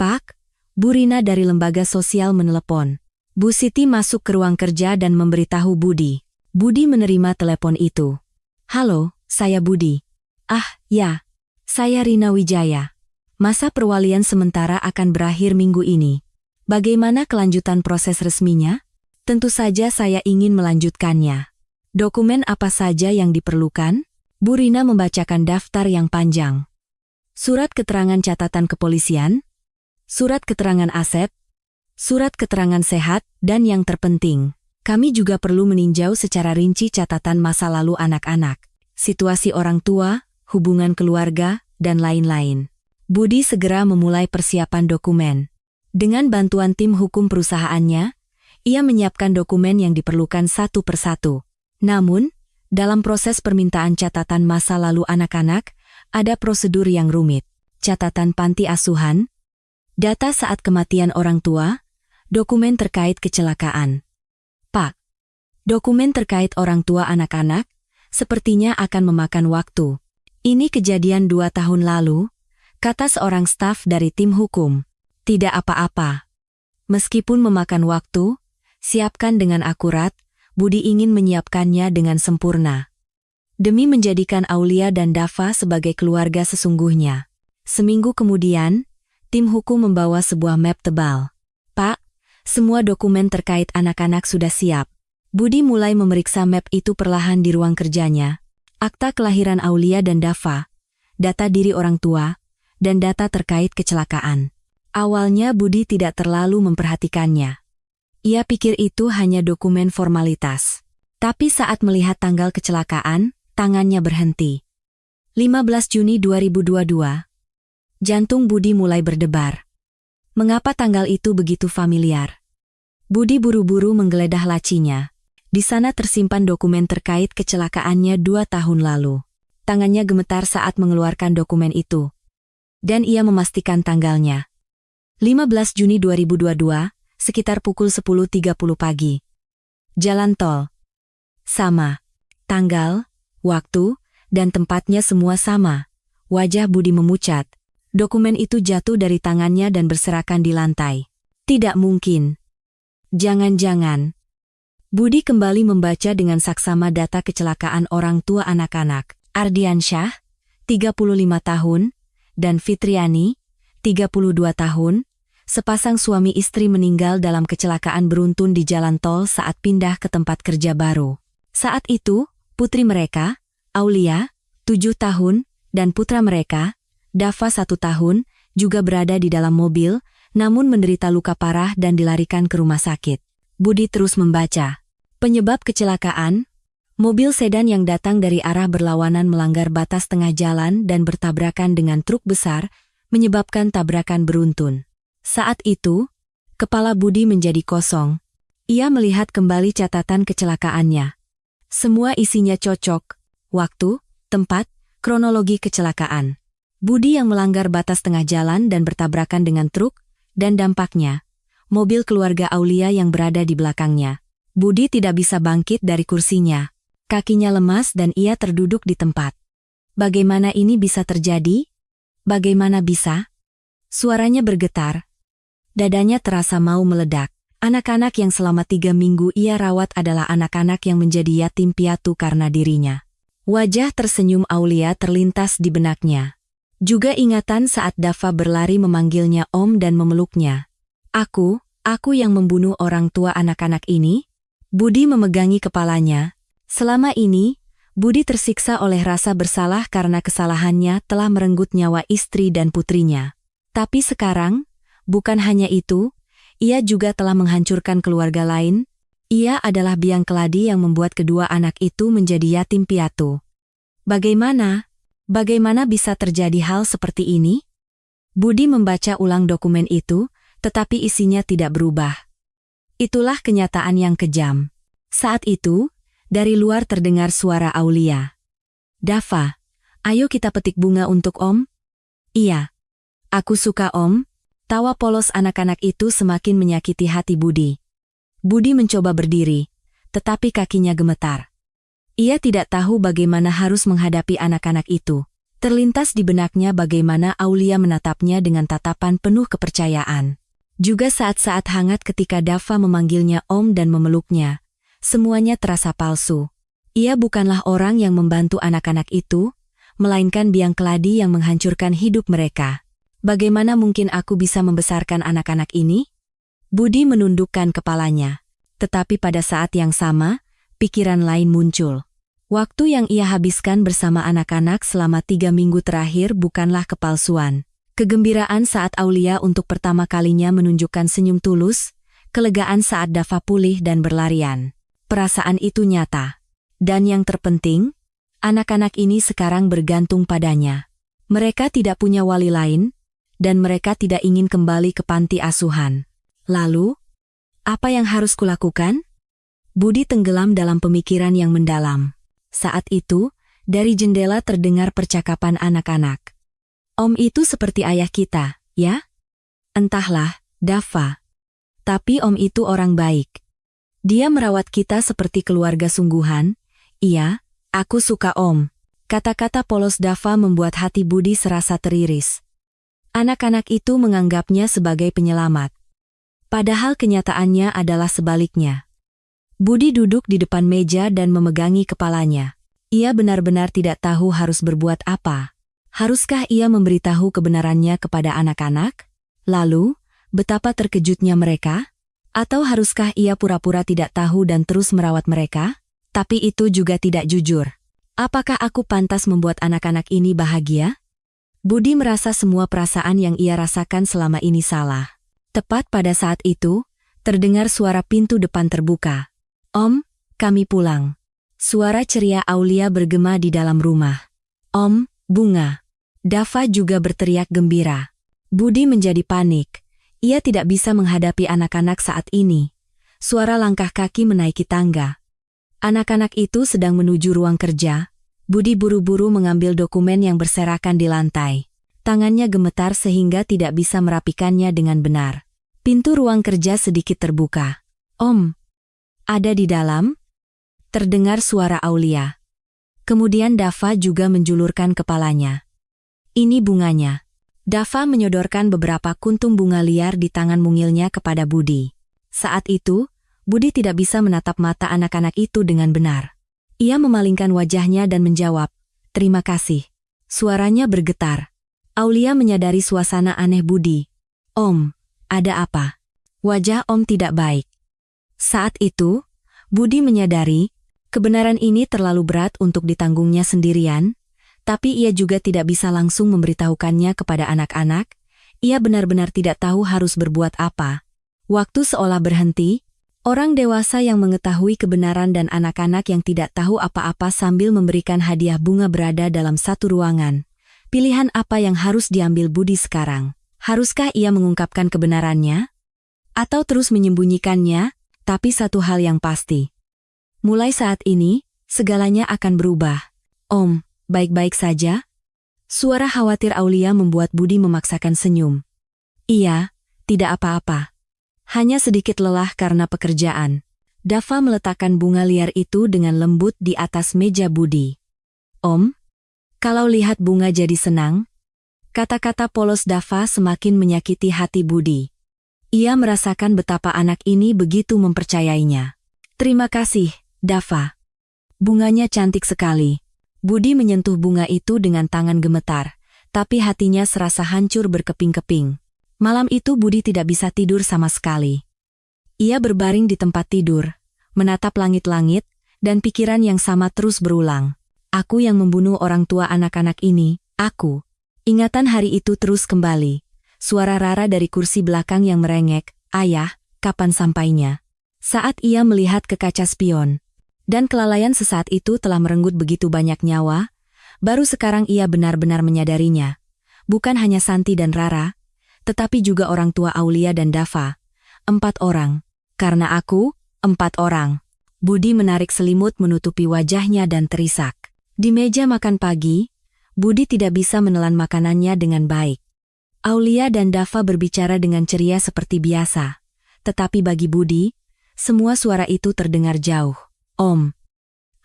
[SPEAKER 1] Pak, Bu Rina dari lembaga sosial menelepon. Bu Siti masuk ke ruang kerja dan memberitahu Budi. Budi menerima telepon itu. Halo, saya Budi. Ah, ya. Saya Rina Wijaya. Masa perwalian sementara akan berakhir minggu ini. Bagaimana kelanjutan proses resminya? Tentu saja saya ingin melanjutkannya. Dokumen apa saja yang diperlukan? Bu Rina membacakan daftar yang panjang. Surat keterangan catatan kepolisian, surat keterangan aset, surat keterangan sehat, dan yang terpenting, kami juga perlu meninjau secara rinci catatan masa lalu anak-anak, situasi orang tua, hubungan keluarga, dan lain-lain. Budi segera memulai persiapan dokumen. Dengan bantuan tim hukum perusahaannya, ia menyiapkan dokumen yang diperlukan satu persatu. Namun, dalam proses permintaan catatan masa lalu anak-anak, ada prosedur yang rumit. Catatan panti asuhan, data saat kematian orang tua, dokumen terkait kecelakaan. Pak, dokumen terkait orang tua anak-anak, sepertinya akan memakan waktu. Ini kejadian 2 tahun lalu, kata seorang staf dari tim hukum. Tidak apa-apa. Meskipun memakan waktu, siapkan dengan akurat, Budi ingin menyiapkannya dengan sempurna. Demi menjadikan Aulia dan Dava sebagai keluarga sesungguhnya. Seminggu kemudian, tim hukum membawa sebuah map tebal. Pak, semua dokumen terkait anak-anak sudah siap. Budi mulai memeriksa map itu perlahan di ruang kerjanya. Akta kelahiran Aulia dan Dava, data diri orang tua, dan data terkait kecelakaan. Awalnya Budi tidak terlalu memperhatikannya. Ia pikir itu hanya dokumen formalitas. Tapi saat melihat tanggal kecelakaan, tangannya berhenti. 15 Juni 2022. Jantung Budi mulai berdebar. Mengapa tanggal itu begitu familiar? Budi buru-buru menggeledah lacinya. Di sana tersimpan dokumen terkait kecelakaannya 2 tahun lalu. Tangannya gemetar saat mengeluarkan dokumen itu. Dan ia memastikan tanggalnya. 15 Juni 2022, sekitar pukul 10.30 pagi. Jalan tol. Sama. Tanggal, waktu, dan tempatnya semua sama. Wajah Budi memucat. Dokumen itu jatuh dari tangannya dan berserakan di lantai. Tidak mungkin. Jangan-jangan. Budi kembali membaca dengan saksama data kecelakaan orang tua anak-anak. Ardiansyah, 35 tahun, dan Fitriani, 32 tahun, sepasang suami istri meninggal dalam kecelakaan beruntun di jalan tol saat pindah ke tempat kerja baru. Saat itu, putri mereka, Aulia, 7 tahun, dan putra mereka, Dava 1 tahun, juga berada di dalam mobil, namun menderita luka parah dan dilarikan ke rumah sakit. Budi terus membaca. Penyebab kecelakaan, mobil sedan yang datang dari arah berlawanan melanggar batas tengah jalan dan bertabrakan dengan truk besar, menyebabkan tabrakan beruntun. Saat itu, kepala Budi menjadi kosong. Ia melihat kembali catatan kecelakaannya. Semua isinya cocok. Waktu, tempat, kronologi kecelakaan. Budi yang melanggar batas tengah jalan dan bertabrakan dengan truk, dan dampaknya, mobil keluarga Aulia yang berada di belakangnya. Budi tidak bisa bangkit dari kursinya. Kakinya lemas dan ia terduduk di tempat. Bagaimana ini bisa terjadi? Bagaimana bisa? Suaranya bergetar. Dadanya terasa mau meledak. Anak-anak yang selama 3 minggu ia rawat adalah anak-anak yang menjadi yatim piatu karena dirinya. Wajah tersenyum Aulia terlintas di benaknya. Juga ingatan saat Dava berlari memanggilnya Om dan memeluknya. Aku yang membunuh orang tua anak-anak ini? Budi memegangi kepalanya. Selama ini, Budi tersiksa oleh rasa bersalah karena kesalahannya telah merenggut nyawa istri dan putrinya. Tapi sekarang, bukan hanya itu, ia juga telah menghancurkan keluarga lain. Ia adalah biang keladi yang membuat kedua anak itu menjadi yatim piatu. Bagaimana bisa terjadi hal seperti ini? Budi membaca ulang dokumen itu, tetapi isinya tidak berubah. Itulah kenyataan yang kejam. Saat itu, dari luar terdengar suara Aulia. Dava, ayo kita petik bunga untuk Om. Iya. Aku suka Om. Tawa polos anak-anak itu semakin menyakiti hati Budi. Budi mencoba berdiri, tetapi kakinya gemetar. Ia tidak tahu bagaimana harus menghadapi anak-anak itu. Terlintas di benaknya bagaimana Aulia menatapnya dengan tatapan penuh kepercayaan. Juga saat-saat hangat ketika Dava memanggilnya Om dan memeluknya. Semuanya terasa palsu. Ia bukanlah orang yang membantu anak-anak itu, melainkan biang keladi yang menghancurkan hidup mereka. Bagaimana mungkin aku bisa membesarkan anak-anak ini? Budi menundukkan kepalanya. Tetapi pada saat yang sama, pikiran lain muncul. Waktu yang ia habiskan bersama anak-anak selama 3 minggu terakhir bukanlah kepalsuan. Kegembiraan saat Aulia untuk pertama kalinya menunjukkan senyum tulus, kelegaan saat Dava pulih dan berlarian. Perasaan itu nyata. Dan yang terpenting, anak-anak ini sekarang bergantung padanya. Mereka tidak punya wali lain, dan mereka tidak ingin kembali ke panti asuhan. Lalu, apa yang harus kulakukan? Budi tenggelam dalam pemikiran yang mendalam. Saat itu, dari jendela terdengar percakapan anak-anak. Om itu seperti ayah kita, ya? Entahlah, Dava. Tapi Om itu orang baik. Dia merawat kita seperti keluarga sungguhan. Iya, aku suka Om. Kata-kata polos Dava membuat hati Budi serasa teriris. Anak-anak itu menganggapnya sebagai penyelamat. Padahal kenyataannya adalah sebaliknya. Budi duduk di depan meja dan memegangi kepalanya. Ia benar-benar tidak tahu harus berbuat apa. Haruskah ia memberitahu kebenarannya kepada anak-anak? Lalu, betapa terkejutnya mereka? Atau haruskah ia pura-pura tidak tahu dan terus merawat mereka? Tapi itu juga tidak jujur. Apakah aku pantas membuat anak-anak ini bahagia? Budi merasa semua perasaan yang ia rasakan selama ini salah. Tepat pada saat itu, terdengar suara pintu depan terbuka. "Om, kami pulang." Suara ceria Aulia bergema di dalam rumah. "Om, Bunga." Dava juga berteriak gembira. Budi menjadi panik. Ia tidak bisa menghadapi anak-anak saat ini. Suara langkah kaki menaiki tangga. Anak-anak itu sedang menuju ruang kerja. Budi buru-buru mengambil dokumen yang berserakan di lantai. Tangannya gemetar sehingga tidak bisa merapikannya dengan benar. Pintu ruang kerja sedikit terbuka. "Om, ada di dalam?" Terdengar suara Aulia. Kemudian Dava juga menjulurkan kepalanya. "Ini bunganya." Dava menyodorkan beberapa kuntum bunga liar di tangan mungilnya kepada Budi. Saat itu, Budi tidak bisa menatap mata anak-anak itu dengan benar. Ia memalingkan wajahnya dan menjawab, "Terima kasih." Suaranya bergetar. Aulia menyadari suasana aneh Budi. "Om, ada apa?" Wajah Om tidak baik. Saat itu, Budi menyadari, kebenaran ini terlalu berat untuk ditanggungnya sendirian, tapi ia juga tidak bisa langsung memberitahukannya kepada anak-anak. Ia benar-benar tidak tahu harus berbuat apa. Waktu seolah berhenti, orang dewasa yang mengetahui kebenaran dan anak-anak yang tidak tahu apa-apa sambil memberikan hadiah bunga berada dalam satu ruangan. Pilihan apa yang harus diambil Budi sekarang? Haruskah ia mengungkapkan kebenarannya? Atau terus menyembunyikannya? Tapi satu hal yang pasti. Mulai saat ini, segalanya akan berubah. "Om, baik-baik saja?" Suara khawatir Aulia membuat Budi memaksakan senyum. "Iya, tidak apa-apa. Hanya sedikit lelah karena pekerjaan." Dava meletakkan bunga liar itu dengan lembut di atas meja Budi. "Om, kalau lihat bunga jadi senang?" Kata-kata polos Dava semakin menyakiti hati Budi. Ia merasakan betapa anak ini begitu mempercayainya. "Terima kasih, Dava. Bunganya cantik sekali." Budi menyentuh bunga itu dengan tangan gemetar, tapi hatinya serasa hancur berkeping-keping. Malam itu Budi tidak bisa tidur sama sekali. Ia berbaring di tempat tidur, menatap langit-langit, dan pikiran yang sama terus berulang. "Aku yang membunuh orang tua anak-anak ini, aku." Ingatan hari itu terus kembali. Suara Rara dari kursi belakang yang merengek, "Ayah, kapan sampainya?" Saat ia melihat ke kaca spion, dan kelalaian sesaat itu telah merenggut begitu banyak nyawa, baru sekarang ia benar-benar menyadarinya. Bukan hanya Santi dan Rara, tetapi juga orang tua Aulia dan Dava. 4 orang. Karena aku, 4 orang. Budi menarik selimut menutupi wajahnya dan terisak. Di meja makan pagi, Budi tidak bisa menelan makanannya dengan baik. Aulia dan Dava berbicara dengan ceria seperti biasa. Tetapi bagi Budi, semua suara itu terdengar jauh. "Om,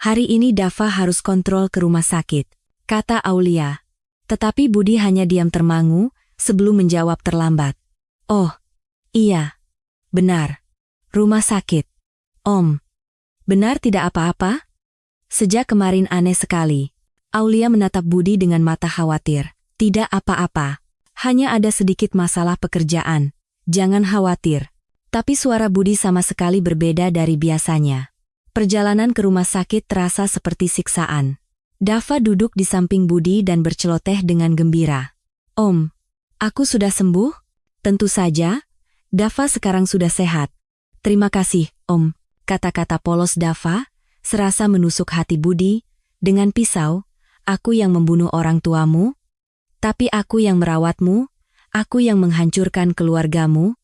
[SPEAKER 1] hari ini Dava harus kontrol ke rumah sakit," kata Aulia. Tetapi Budi hanya diam termangu, sebelum menjawab terlambat. "Oh, iya. Benar. Rumah sakit. Om, benar tidak apa-apa?" Sejak kemarin aneh sekali. Aulia menatap Budi dengan mata khawatir. "Tidak apa-apa. Hanya ada sedikit masalah pekerjaan. Jangan khawatir." Tapi suara Budi sama sekali berbeda dari biasanya. Perjalanan ke rumah sakit terasa seperti siksaan. Dava duduk di samping Budi dan berceloteh dengan gembira. "Om, aku sudah sembuh?" "Tentu saja. Dava sekarang sudah sehat." "Terima kasih, Om." Kata-kata polos Dava serasa menusuk hati Budi. "Dengan pisau, aku yang membunuh orang tuamu? Tapi aku yang merawatmu, aku yang menghancurkan keluargamu."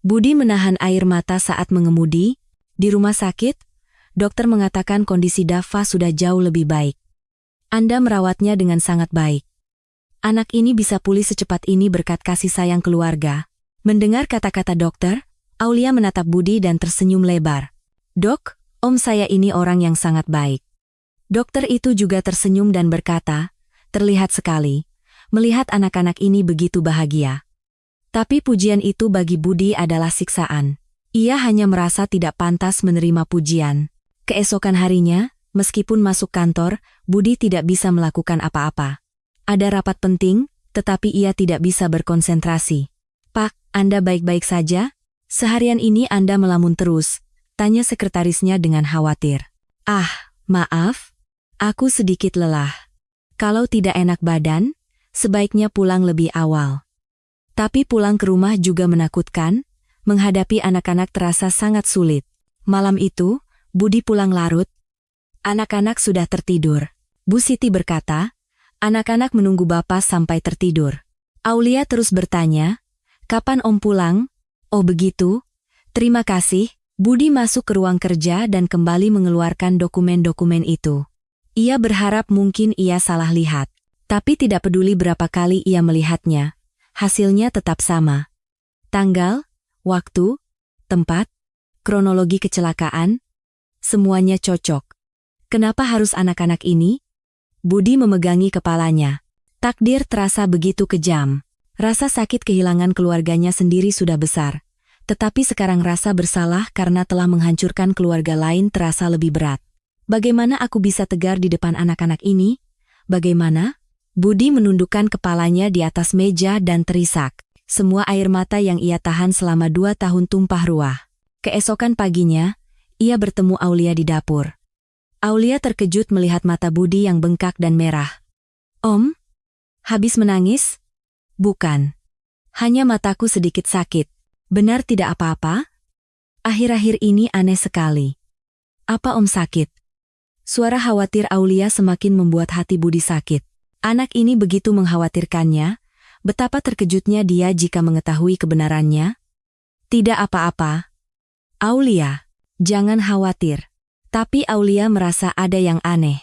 [SPEAKER 1] Budi menahan air mata saat mengemudi. Di rumah sakit, dokter mengatakan kondisi Dava sudah jauh lebih baik. "Anda merawatnya dengan sangat baik. Anak ini bisa pulih secepat ini berkat kasih sayang keluarga." Mendengar kata-kata dokter, Aulia menatap Budi dan tersenyum lebar. "Dok, Om saya ini orang yang sangat baik." Dokter itu juga tersenyum dan berkata, "Terlihat sekali. melihat anak-anak ini begitu bahagia. Tapi pujian itu bagi Budi adalah siksaan. Ia hanya merasa tidak pantas menerima pujian. Keesokan harinya, meskipun masuk kantor, Budi tidak bisa melakukan apa-apa. Ada rapat penting, tetapi ia tidak bisa berkonsentrasi. "Pak, Anda baik-baik saja? Seharian ini Anda melamun terus," tanya sekretarisnya dengan khawatir. "Ah, maaf, aku sedikit lelah. Kalau tidak enak badan, sebaiknya pulang lebih awal." Tapi pulang ke rumah juga menakutkan, menghadapi anak-anak terasa sangat sulit. Malam itu, Budi pulang larut. Anak-anak sudah tertidur. Bu Siti berkata, "Anak-anak menunggu Bapak sampai tertidur." Aulia terus bertanya, "Kapan Om pulang?" "Oh begitu? Terima kasih." Budi masuk ke ruang kerja dan kembali mengeluarkan dokumen-dokumen itu. Ia berharap mungkin ia salah lihat. Tapi tidak peduli berapa kali ia melihatnya. Hasilnya tetap sama. Tanggal, waktu, tempat, kronologi kecelakaan, semuanya cocok. Kenapa harus anak-anak ini? Budi memegangi kepalanya. Takdir terasa begitu kejam. Rasa sakit kehilangan keluarganya sendiri sudah besar. Tetapi sekarang rasa bersalah karena telah menghancurkan keluarga lain terasa lebih berat. Bagaimana aku bisa tegar di depan anak-anak ini? Bagaimana? Budi menundukkan kepalanya di atas meja dan terisak. Semua air mata yang ia tahan selama 2 tahun tumpah ruah. Keesokan paginya, ia bertemu Aulia di dapur. Aulia terkejut melihat mata Budi yang bengkak dan merah. "Om? Habis menangis?" "Bukan. Hanya mataku sedikit sakit. Benar tidak apa-apa?" "Akhir-akhir ini aneh sekali." "Apa Om sakit?" Suara khawatir Aulia semakin membuat hati Budi sakit. Anak ini begitu mengkhawatirkannya, betapa terkejutnya dia jika mengetahui kebenarannya. "Tidak apa-apa. Aulia, jangan khawatir." Tapi Aulia merasa ada yang aneh.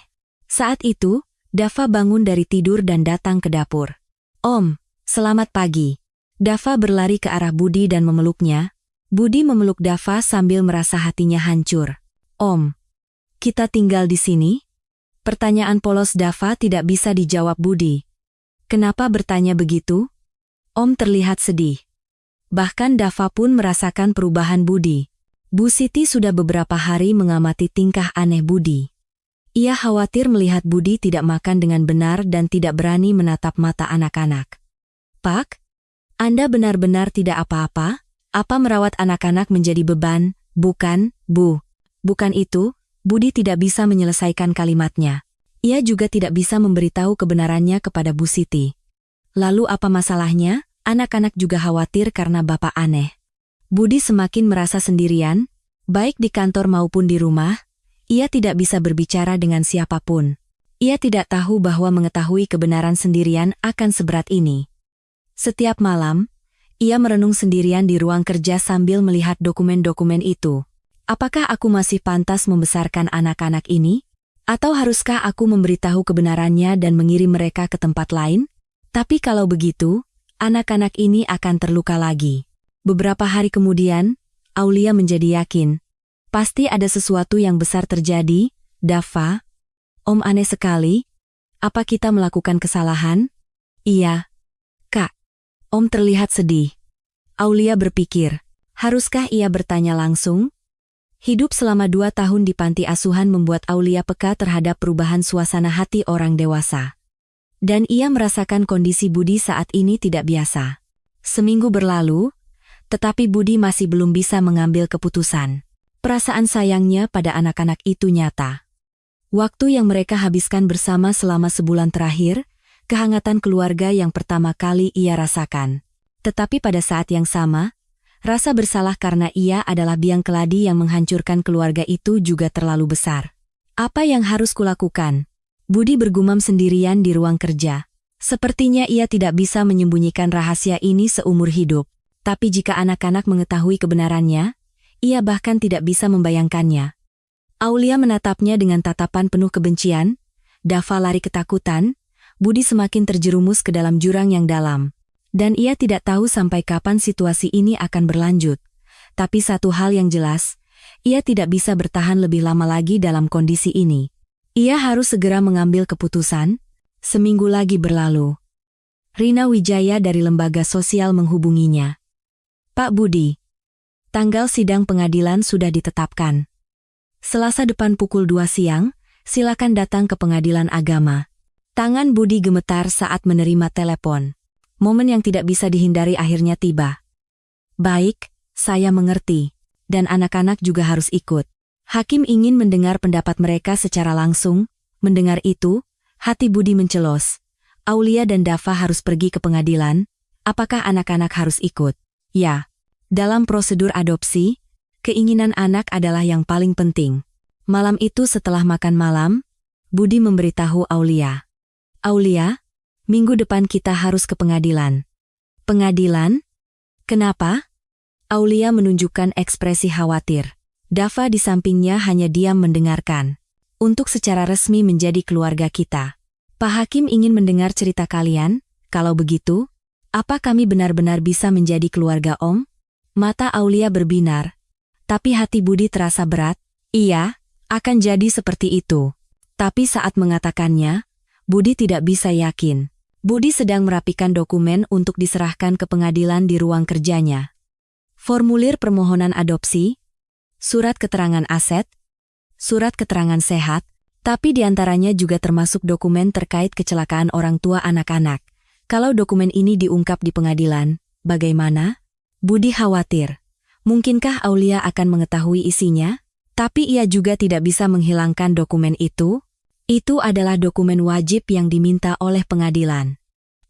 [SPEAKER 1] Saat itu, Dava bangun dari tidur dan datang ke dapur. "Om, selamat pagi." Dava berlari ke arah Budi dan memeluknya. Budi memeluk Dava sambil merasa hatinya hancur. "Om, kita tinggal di sini?" Pertanyaan polos Dava tidak bisa dijawab Budi. "Kenapa bertanya begitu?" Om terlihat sedih. Bahkan Dava pun merasakan perubahan Budi. Bu Siti sudah beberapa hari mengamati tingkah aneh Budi. Ia khawatir melihat Budi tidak makan dengan benar dan tidak berani menatap mata anak-anak. "Pak, Anda benar-benar tidak apa-apa? Apa merawat anak-anak menjadi beban?" "Bukan, Bu. Bukan itu." Budi tidak bisa menyelesaikan kalimatnya. Ia juga tidak bisa memberitahu kebenarannya kepada Bu Siti. Lalu apa masalahnya? Anak-anak juga khawatir karena bapak aneh. Budi semakin merasa sendirian, baik di kantor maupun di rumah. Ia tidak bisa berbicara dengan siapapun. Ia tidak tahu bahwa mengetahui kebenaran sendirian akan seberat ini. Setiap malam, ia merenung sendirian di ruang kerja sambil melihat dokumen-dokumen itu. Apakah aku masih pantas membesarkan anak-anak ini? Atau haruskah aku memberitahu kebenarannya dan mengirim mereka ke tempat lain? Tapi kalau begitu, anak-anak ini akan terluka lagi. Beberapa hari kemudian, Aulia menjadi yakin. Pasti ada sesuatu yang besar terjadi. "Dava, Om aneh sekali. Apa kita melakukan kesalahan?" "Iya, Kak." Om terlihat sedih. Aulia berpikir, haruskah ia bertanya langsung? Hidup selama 2 tahun di panti asuhan membuat Aulia peka terhadap perubahan suasana hati orang dewasa. Dan ia merasakan kondisi Budi saat ini tidak biasa. Seminggu berlalu, tetapi Budi masih belum bisa mengambil keputusan. Perasaan sayangnya pada anak-anak itu nyata. Waktu yang mereka habiskan bersama selama sebulan terakhir, kehangatan keluarga yang pertama kali ia rasakan. Tetapi pada saat yang sama, rasa bersalah karena ia adalah biang keladi yang menghancurkan keluarga itu juga terlalu besar. "Apa yang harus kulakukan?" Budi bergumam sendirian di ruang kerja. Sepertinya ia tidak bisa menyembunyikan rahasia ini seumur hidup. Tapi jika anak-anak mengetahui kebenarannya, ia bahkan tidak bisa membayangkannya. Aulia menatapnya dengan tatapan penuh kebencian. Dava lari ketakutan. Budi semakin terjerumus ke dalam jurang yang dalam. Dan ia tidak tahu sampai kapan situasi ini akan berlanjut. Tapi satu hal yang jelas, ia tidak bisa bertahan lebih lama lagi dalam kondisi ini. Ia harus segera mengambil keputusan. Seminggu lagi berlalu. Rina Wijaya dari lembaga sosial menghubunginya. Pak Budi, tanggal sidang pengadilan sudah ditetapkan. Selasa depan pukul 2 siang, silakan datang ke pengadilan agama. Tangan Budi gemetar saat menerima telepon. Momen yang tidak bisa dihindari akhirnya tiba. Baik, saya mengerti. Dan anak-anak juga harus ikut. Hakim ingin mendengar pendapat mereka secara langsung. Mendengar itu, hati Budi mencelos. Aulia dan Dava harus pergi ke pengadilan. Apakah anak-anak harus ikut? Ya. Dalam prosedur adopsi, keinginan anak adalah yang paling penting. Malam itu setelah makan malam, Budi memberitahu Aulia. Aulia, minggu depan kita harus ke pengadilan. Pengadilan? Kenapa? Aulia menunjukkan ekspresi khawatir. Dava di sampingnya hanya diam mendengarkan. Untuk secara resmi menjadi keluarga kita. Pak Hakim ingin mendengar cerita kalian, kalau begitu, apa kami benar-benar bisa menjadi keluarga Om? Mata Aulia berbinar. Tapi hati Budi terasa berat. Iya, akan jadi seperti itu. Tapi saat mengatakannya, Budi tidak bisa yakin. Budi sedang merapikan dokumen untuk diserahkan ke pengadilan di ruang kerjanya. Formulir permohonan adopsi, surat keterangan aset, surat keterangan sehat, tapi diantaranya juga termasuk dokumen terkait kecelakaan orang tua anak-anak. Kalau dokumen ini diungkap di pengadilan, bagaimana? Budi khawatir. Mungkinkah Aulia akan mengetahui isinya? Tapi ia juga tidak bisa menghilangkan dokumen itu. Itu adalah dokumen wajib yang diminta oleh pengadilan.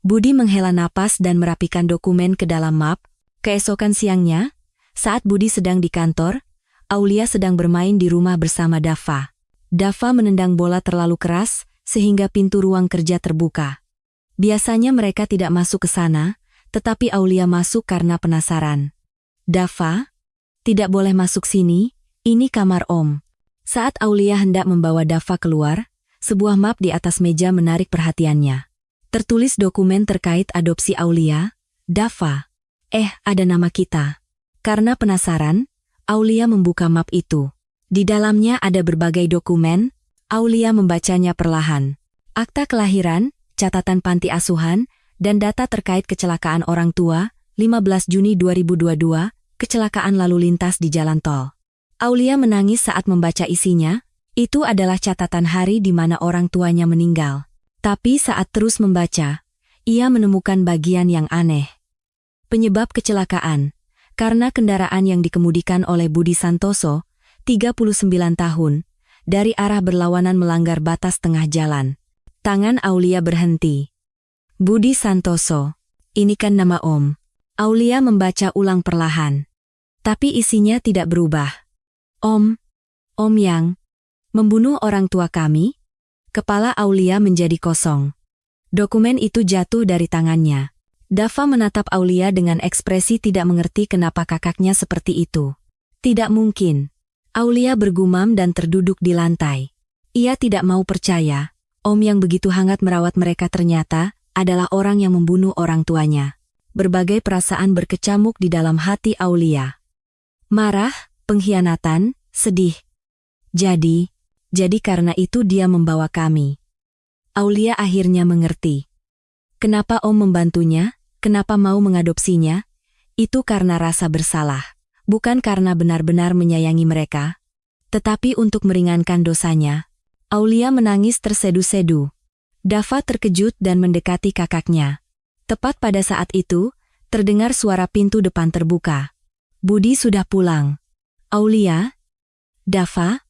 [SPEAKER 1] Budi menghela napas dan merapikan dokumen ke dalam map. Keesokan siangnya, saat Budi sedang di kantor, Aulia sedang bermain di rumah bersama Dava. Dava menendang bola terlalu keras, sehingga pintu ruang kerja terbuka. Biasanya mereka tidak masuk ke sana, tetapi Aulia masuk karena penasaran. Dava, tidak boleh masuk sini, ini kamar Om. Saat Aulia hendak membawa Dava keluar, sebuah map di atas meja menarik perhatiannya. Tertulis dokumen terkait adopsi Aulia, Dava. Ada nama kita. Karena penasaran, Aulia membuka map itu. Di dalamnya ada berbagai dokumen, Aulia membacanya perlahan. Akta kelahiran, catatan panti asuhan, dan data terkait kecelakaan orang tua, 15 Juni 2022, kecelakaan lalu lintas di jalan tol. Aulia menangis saat membaca isinya, itu adalah catatan hari di mana orang tuanya meninggal. Tapi saat terus membaca, ia menemukan bagian yang aneh. Penyebab kecelakaan, karena kendaraan yang dikemudikan oleh Budi Santoso, 39 tahun, dari arah berlawanan melanggar batas tengah jalan. Tangan Aulia berhenti. Budi Santoso, ini kan nama Om. Aulia membaca ulang perlahan. Tapi isinya tidak berubah. Om yang membunuh orang tua kami? Kepala Aulia menjadi kosong. Dokumen itu jatuh dari tangannya. Dava menatap Aulia dengan ekspresi tidak mengerti kenapa kakaknya seperti itu. Tidak mungkin. Aulia bergumam dan terduduk di lantai. Ia tidak mau percaya, Om yang begitu hangat merawat mereka ternyata adalah orang yang membunuh orang tuanya. Berbagai perasaan berkecamuk di dalam hati Aulia. Marah, pengkhianatan, sedih. Jadi karena itu dia membawa kami. Aulia akhirnya mengerti. Kenapa Om membantunya? Kenapa mau mengadopsinya? Itu karena rasa bersalah. Bukan karena benar-benar menyayangi mereka. Tetapi untuk meringankan dosanya. Aulia menangis tersedu-sedu. Dava terkejut dan mendekati kakaknya. Tepat pada saat itu, terdengar suara pintu depan terbuka. Budi sudah pulang. Aulia? Dava?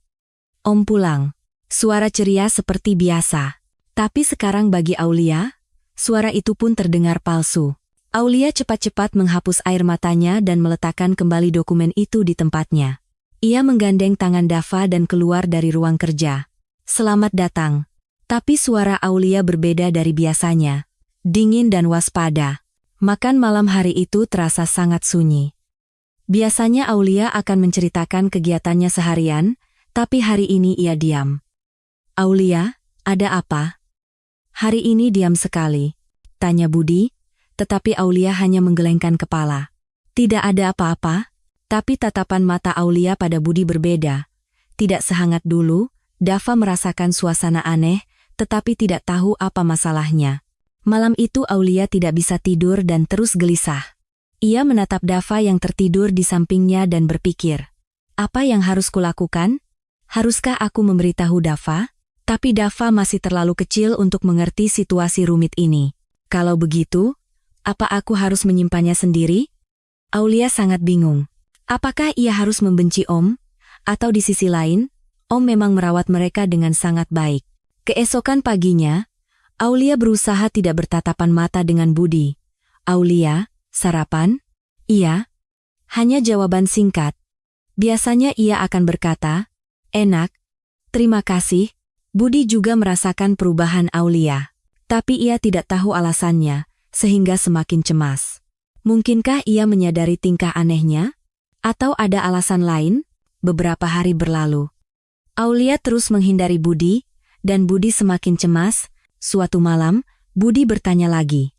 [SPEAKER 1] Om pulang. Suara ceria seperti biasa. Tapi sekarang bagi Aulia, suara itu pun terdengar palsu. Aulia cepat-cepat menghapus air matanya dan meletakkan kembali dokumen itu di tempatnya. Ia menggandeng tangan Dava dan keluar dari ruang kerja. Selamat datang. Tapi suara Aulia berbeda dari biasanya. Dingin dan waspada. Makan malam hari itu terasa sangat sunyi. Biasanya Aulia akan menceritakan kegiatannya seharian, tapi hari ini ia diam. Aulia, ada apa? Hari ini diam sekali, tanya Budi, tetapi Aulia hanya menggelengkan kepala. Tidak ada apa-apa, tapi tatapan mata Aulia pada Budi berbeda. Tidak sehangat dulu, Dava merasakan suasana aneh, tetapi tidak tahu apa masalahnya. Malam itu Aulia tidak bisa tidur dan terus gelisah. Ia menatap Dava yang tertidur di sampingnya dan berpikir, apa yang harus kulakukan? Haruskah aku memberitahu Dava? Tapi Dava masih terlalu kecil untuk mengerti situasi rumit ini. Kalau begitu, apa aku harus menyimpannya sendiri? Aulia sangat bingung. Apakah ia harus membenci Om? Atau di sisi lain, Om memang merawat mereka dengan sangat baik. Keesokan paginya, Aulia berusaha tidak bertatapan mata dengan Budi. Aulia, sarapan? Iya. Hanya jawaban singkat. Biasanya ia akan berkata, enak. Terima kasih. Budi juga merasakan perubahan Aulia. Tapi ia tidak tahu alasannya, sehingga semakin cemas. Mungkinkah ia menyadari tingkah anehnya? Atau ada alasan lain? Beberapa hari berlalu. Aulia terus menghindari Budi, dan Budi semakin cemas. Suatu malam, Budi bertanya lagi.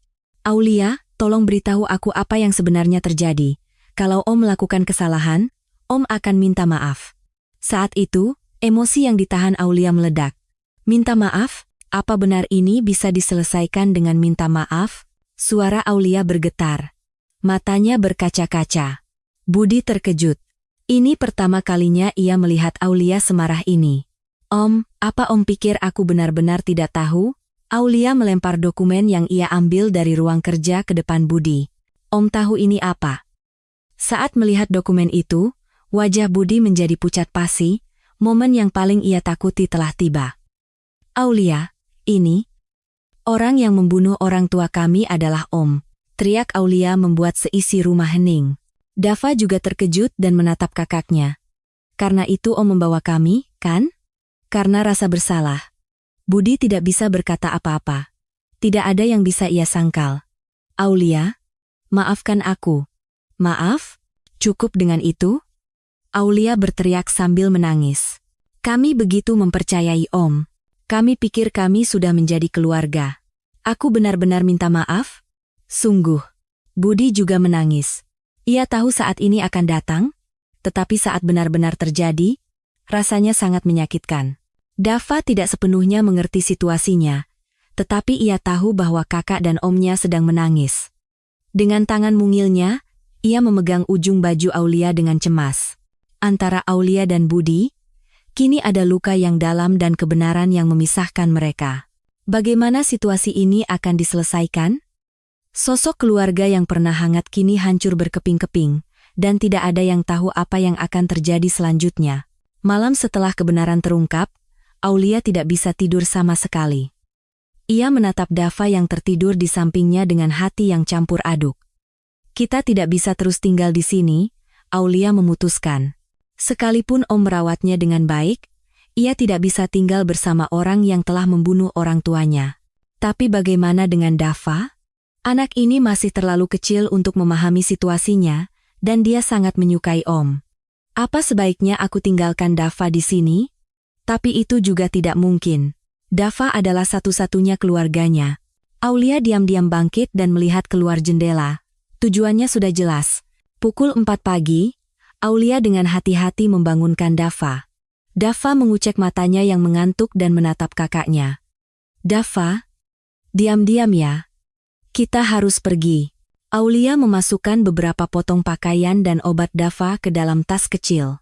[SPEAKER 1] Aulia, tolong beritahu aku apa yang sebenarnya terjadi. Kalau Om melakukan kesalahan, Om akan minta maaf. Saat itu, emosi yang ditahan Aulia meledak. Minta maaf? Apa benar ini bisa diselesaikan dengan minta maaf? Suara Aulia bergetar. Matanya berkaca-kaca. Budi terkejut. Ini pertama kalinya ia melihat Aulia semarah ini. Om, apa Om pikir aku benar-benar tidak tahu? Aulia melempar dokumen yang ia ambil dari ruang kerja ke depan Budi. Om tahu ini apa? Saat melihat dokumen itu, wajah Budi menjadi pucat pasi, momen yang paling ia takuti telah tiba. Aulia, ini? Orang yang membunuh orang tua kami adalah Om. Teriak Aulia membuat seisi rumah hening. Dava juga terkejut dan menatap kakaknya. Karena itu Om membawa kami, kan? Karena rasa bersalah. Budi tidak bisa berkata apa-apa. Tidak ada yang bisa ia sangkal. Aulia, maafkan aku. Maaf? Cukup dengan itu? Aulia berteriak sambil menangis. Kami begitu mempercayai Om. Kami pikir kami sudah menjadi keluarga. Aku benar-benar minta maaf? Sungguh. Budi juga menangis. Ia tahu saat ini akan datang, tetapi saat benar-benar terjadi, rasanya sangat menyakitkan. Dava tidak sepenuhnya mengerti situasinya, tetapi ia tahu bahwa kakak dan omnya sedang menangis. Dengan tangan mungilnya, ia memegang ujung baju Aulia dengan cemas. Antara Aulia dan Budi, kini ada luka yang dalam dan kebenaran yang memisahkan mereka. Bagaimana situasi ini akan diselesaikan? Sosok keluarga yang pernah hangat kini hancur berkeping-keping, dan tidak ada yang tahu apa yang akan terjadi selanjutnya. Malam setelah kebenaran terungkap, Aulia tidak bisa tidur sama sekali. Ia menatap Dava yang tertidur di sampingnya dengan hati yang campur aduk. Kita tidak bisa terus tinggal di sini, Aulia memutuskan. Sekalipun Om merawatnya dengan baik, ia tidak bisa tinggal bersama orang yang telah membunuh orang tuanya. Tapi bagaimana dengan Dava? Anak ini masih terlalu kecil untuk memahami situasinya, dan dia sangat menyukai Om. Apa sebaiknya aku tinggalkan Dava di sini? Tapi itu juga tidak mungkin. Dava adalah satu-satunya keluarganya. Aulia diam-diam bangkit dan melihat keluar jendela. Tujuannya sudah jelas. Pukul 4 pagi, Aulia dengan hati-hati membangunkan Dava. Dava mengucek matanya yang mengantuk dan menatap kakaknya. Dava, diam-diam ya. Kita harus pergi. Aulia memasukkan beberapa potong pakaian dan obat Dava ke dalam tas kecil.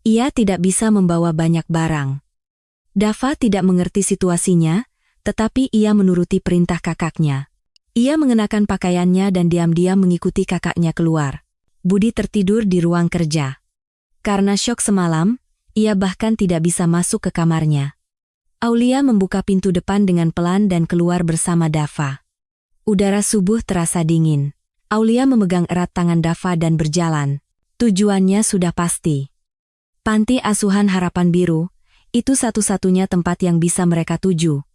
[SPEAKER 1] Ia tidak bisa membawa banyak barang. Dava tidak mengerti situasinya, tetapi ia menuruti perintah kakaknya. Ia mengenakan pakaiannya dan diam-diam mengikuti kakaknya keluar. Budi tertidur di ruang kerja. Karena syok semalam, ia bahkan tidak bisa masuk ke kamarnya. Aulia membuka pintu depan dengan pelan dan keluar bersama Dava. Udara subuh terasa dingin. Aulia memegang erat tangan Dava dan berjalan. Tujuannya sudah pasti. Panti Asuhan Harapan Biru, itu satu-satunya tempat yang bisa mereka tuju.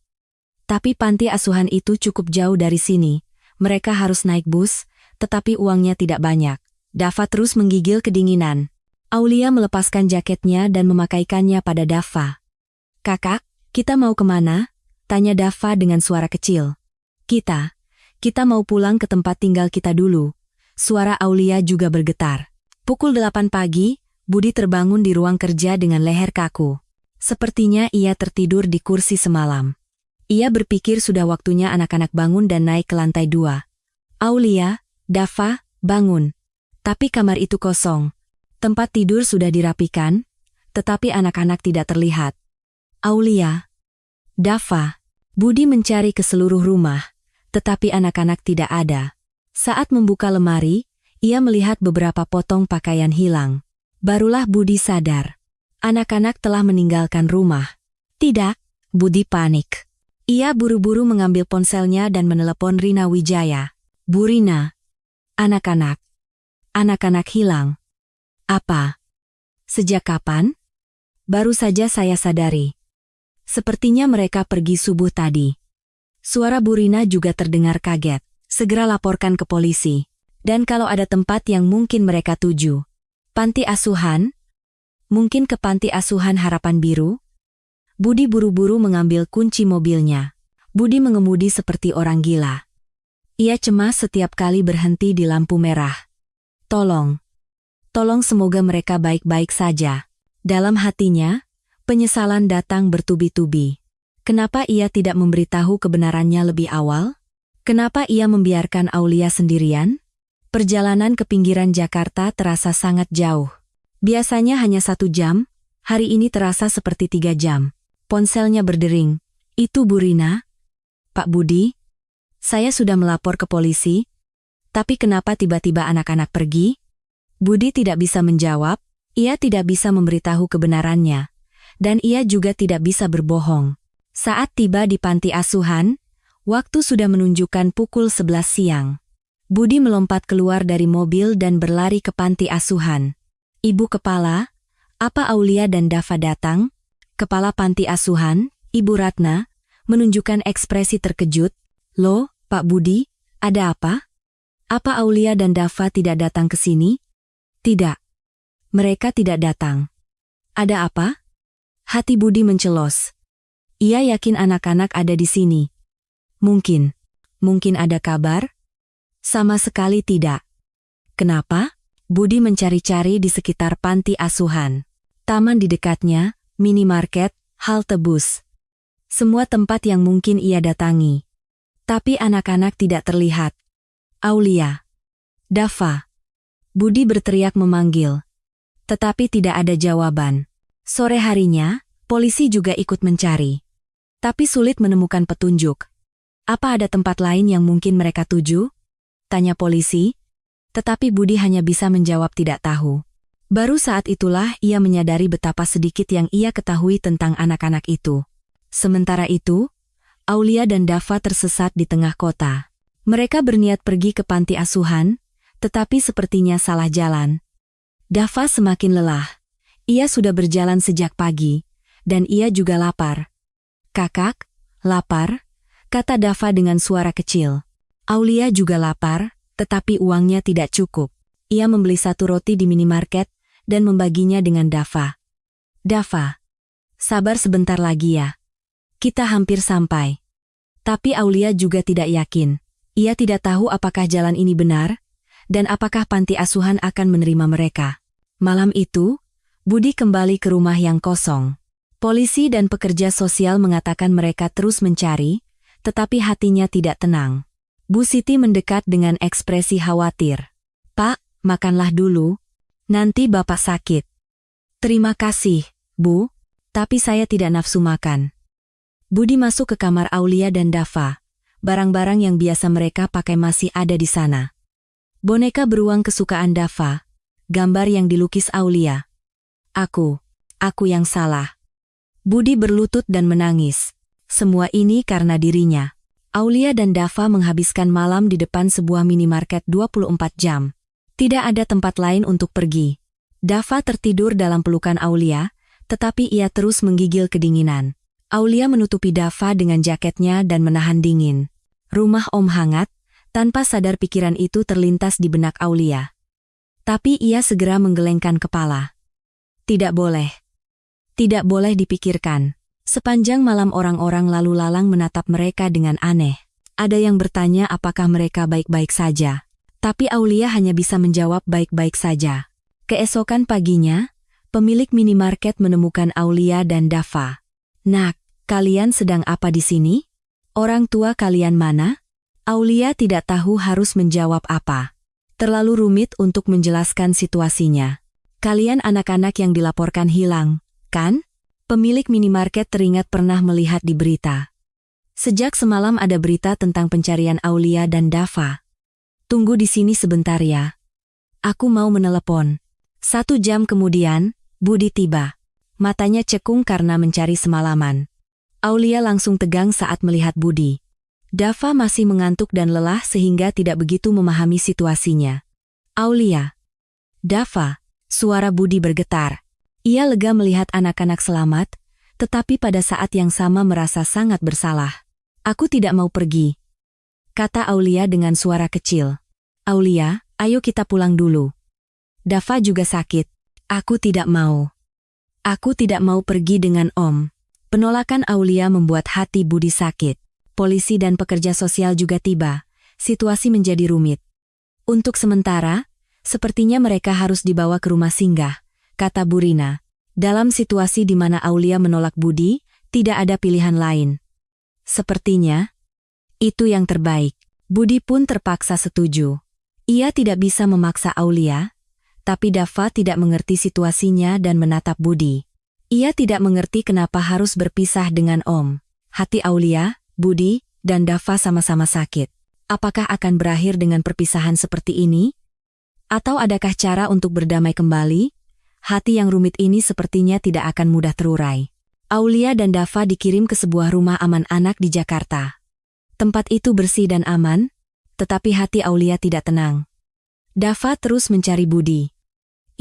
[SPEAKER 1] Tapi panti asuhan itu cukup jauh dari sini. Mereka harus naik bus, tetapi uangnya tidak banyak. Dava terus menggigil kedinginan. Aulia melepaskan jaketnya dan memakaikannya pada Dava. Kakak, kita mau kemana? Tanya Dava dengan suara kecil. Kita mau pulang ke tempat tinggal kita dulu. Suara Aulia juga bergetar. Pukul 8 pagi, Budi terbangun di ruang kerja dengan leher kaku. Sepertinya ia tertidur di kursi semalam. Ia berpikir sudah waktunya anak-anak bangun dan naik ke lantai 2. Aulia, Dava, bangun. Tapi kamar itu kosong. Tempat tidur sudah dirapikan, tetapi anak-anak tidak terlihat. Aulia, Dava, Budi mencari ke seluruh rumah, tetapi anak-anak tidak ada. Saat membuka lemari, ia melihat beberapa potong pakaian hilang. Barulah Budi sadar. Anak-anak telah meninggalkan rumah. Tidak, Budi panik. Ia buru-buru mengambil ponselnya dan menelepon Rina Wijaya. Bu Rina, anak-anak hilang. Apa? Sejak kapan? Baru saja saya sadari. Sepertinya mereka pergi subuh tadi. Suara Bu Rina juga terdengar kaget. Segera laporkan ke polisi. Dan kalau ada tempat yang mungkin mereka tuju. Panti asuhan? Mungkin ke panti asuhan Harapan Biru? Budi buru-buru mengambil kunci mobilnya. Budi mengemudi seperti orang gila. Ia cemas setiap kali berhenti di lampu merah. Tolong semoga mereka baik-baik saja. Dalam hatinya, penyesalan datang bertubi-tubi. Kenapa ia tidak memberitahu kebenarannya lebih awal? Kenapa ia membiarkan Aulia sendirian? Perjalanan ke pinggiran Jakarta terasa sangat jauh. Biasanya hanya 1 jam, hari ini terasa seperti 3 jam. Ponselnya berdering. Itu Bu Rina? Pak Budi? Saya sudah melapor ke polisi. Tapi kenapa tiba-tiba anak-anak pergi? Budi tidak bisa menjawab, ia tidak bisa memberitahu kebenarannya. Dan ia juga tidak bisa berbohong. Saat tiba di panti asuhan, waktu sudah menunjukkan pukul 11 siang. Budi melompat keluar dari mobil dan berlari ke panti asuhan. Ibu kepala, apa Aulia dan Dava datang? Kepala panti asuhan, Ibu Ratna, menunjukkan ekspresi terkejut. Loh, Pak Budi, ada apa? Apa Aulia dan Dava tidak datang ke sini? Tidak. Mereka tidak datang. Ada apa? Hati Budi mencelos. Ia yakin anak-anak ada di sini. Mungkin ada kabar? Sama sekali tidak. Kenapa? Budi mencari-cari di sekitar panti asuhan. Taman di dekatnya, minimarket, halte bus. Semua tempat yang mungkin ia datangi. Tapi anak-anak tidak terlihat. Aulia. Dava. Budi berteriak memanggil. Tetapi tidak ada jawaban. Sore harinya, polisi juga ikut mencari. Tapi sulit menemukan petunjuk. Apa ada tempat lain yang mungkin mereka tuju? Tanya polisi. Tetapi Budi hanya bisa menjawab tidak tahu. Baru saat itulah ia menyadari betapa sedikit yang ia ketahui tentang anak-anak itu. Sementara itu, Aulia dan Dava tersesat di tengah kota. Mereka berniat pergi ke panti asuhan, tetapi sepertinya salah jalan. Dava semakin lelah. Ia sudah berjalan sejak pagi, dan ia juga lapar. Kakak, lapar? Kata Dava dengan suara kecil. Aulia juga lapar, tetapi uangnya tidak cukup. Ia membeli 1 roti di minimarket, dan membaginya dengan Dava. Dava, sabar sebentar lagi ya. Kita hampir sampai. Tapi Aulia juga tidak yakin. Ia tidak tahu apakah jalan ini benar, dan apakah panti asuhan akan menerima mereka. Malam itu, Budi kembali ke rumah yang kosong. Polisi dan pekerja sosial mengatakan mereka terus mencari, tetapi hatinya tidak tenang. Bu Siti mendekat dengan ekspresi khawatir. Pak, makanlah dulu. Nanti Bapak sakit. Terima kasih, Bu, tapi saya tidak nafsu makan. Budi masuk ke kamar Aulia dan Dava. Barang-barang yang biasa mereka pakai masih ada di sana. Boneka beruang kesukaan Dava. Gambar yang dilukis Aulia. Aku yang salah. Budi berlutut dan menangis. Semua ini karena dirinya. Aulia dan Dava menghabiskan malam di depan sebuah minimarket 24 jam. Tidak ada tempat lain untuk pergi. Dava tertidur dalam pelukan Aulia, tetapi ia terus menggigil kedinginan. Aulia menutupi Dava dengan jaketnya dan menahan dingin. Rumah Om hangat, tanpa sadar pikiran itu terlintas di benak Aulia. Tapi ia segera menggelengkan kepala. Tidak boleh dipikirkan. Sepanjang malam orang-orang lalu lalang menatap mereka dengan aneh. Ada yang bertanya apakah mereka baik-baik saja. Tapi Aulia hanya bisa menjawab baik-baik saja. Keesokan paginya, pemilik minimarket menemukan Aulia dan Dava. Nak, kalian sedang apa di sini? Orang tua kalian mana? Aulia tidak tahu harus menjawab apa. Terlalu rumit untuk menjelaskan situasinya. Kalian anak-anak yang dilaporkan hilang, kan? Pemilik minimarket teringat pernah melihat di berita. Sejak semalam ada berita tentang pencarian Aulia dan Dava. Tunggu di sini sebentar ya. Aku mau menelepon. 1 jam kemudian, Budi tiba. Matanya cekung karena mencari semalaman. Aulia langsung tegang saat melihat Budi. Dava masih mengantuk dan lelah sehingga tidak begitu memahami situasinya. Aulia. Dava, suara Budi bergetar. Ia lega melihat anak-anak selamat, tetapi pada saat yang sama merasa sangat bersalah. Aku tidak mau pergi, kata Aulia dengan suara kecil. Aulia, ayo kita pulang dulu. Dava juga sakit. Aku tidak mau. Aku tidak mau pergi dengan Om. Penolakan Aulia membuat hati Budi sakit. Polisi dan pekerja sosial juga tiba. Situasi menjadi rumit. Untuk sementara, sepertinya mereka harus dibawa ke rumah singgah, kata Burina. Dalam situasi di mana Aulia menolak Budi, tidak ada pilihan lain. Sepertinya, itu yang terbaik. Budi pun terpaksa setuju. Ia tidak bisa memaksa Aulia, tapi Dava tidak mengerti situasinya dan menatap Budi. Ia tidak mengerti kenapa harus berpisah dengan Om. Hati Aulia, Budi, dan Dava sama-sama sakit. Apakah akan berakhir dengan perpisahan seperti ini? Atau adakah cara untuk berdamai kembali? Hati yang rumit ini sepertinya tidak akan mudah terurai. Aulia dan Dava dikirim ke sebuah rumah aman anak di Jakarta. Tempat itu bersih dan aman, tetapi hati Aulia tidak tenang. Dava terus mencari Budi.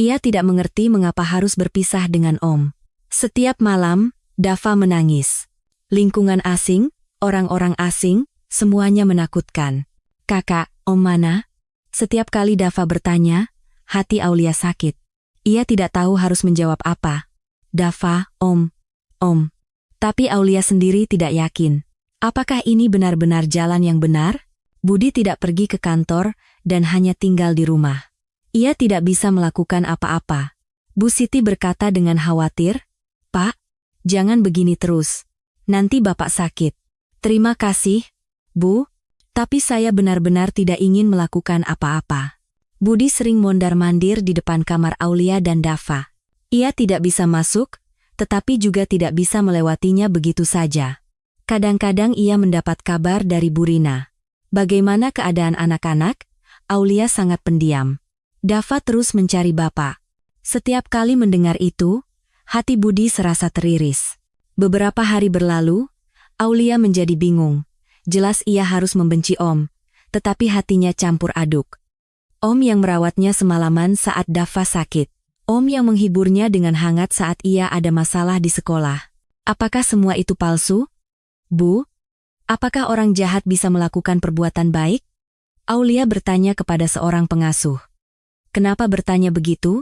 [SPEAKER 1] Ia tidak mengerti mengapa harus berpisah dengan Om. Setiap malam, Dava menangis. Lingkungan asing, orang-orang asing, semuanya menakutkan. Kakak, Om mana? Setiap kali Dava bertanya, hati Aulia sakit. Ia tidak tahu harus menjawab apa. Dava, Om. Tapi Aulia sendiri tidak yakin. Apakah ini benar-benar jalan yang benar? Budi tidak pergi ke kantor dan hanya tinggal di rumah. Ia tidak bisa melakukan apa-apa. Bu Siti berkata dengan khawatir, Pak, jangan begini terus. Nanti Bapak sakit. Terima kasih, Bu. Tapi saya benar-benar tidak ingin melakukan apa-apa. Budi sering mondar-mandir di depan kamar Aulia dan Dava. Ia tidak bisa masuk, tetapi juga tidak bisa melewatinya begitu saja. Kadang-kadang ia mendapat kabar dari Burina. Bagaimana keadaan anak-anak? Aulia sangat pendiam. Dava terus mencari Bapak. Setiap kali mendengar itu, hati Budi serasa teriris. Beberapa hari berlalu, Aulia menjadi bingung. Jelas ia harus membenci Om, tetapi hatinya campur aduk. Om yang merawatnya semalaman saat Dava sakit. Om yang menghiburnya dengan hangat saat ia ada masalah di sekolah. Apakah semua itu palsu? Bu, apakah orang jahat bisa melakukan perbuatan baik? Aulia bertanya kepada seorang pengasuh. Kenapa bertanya begitu?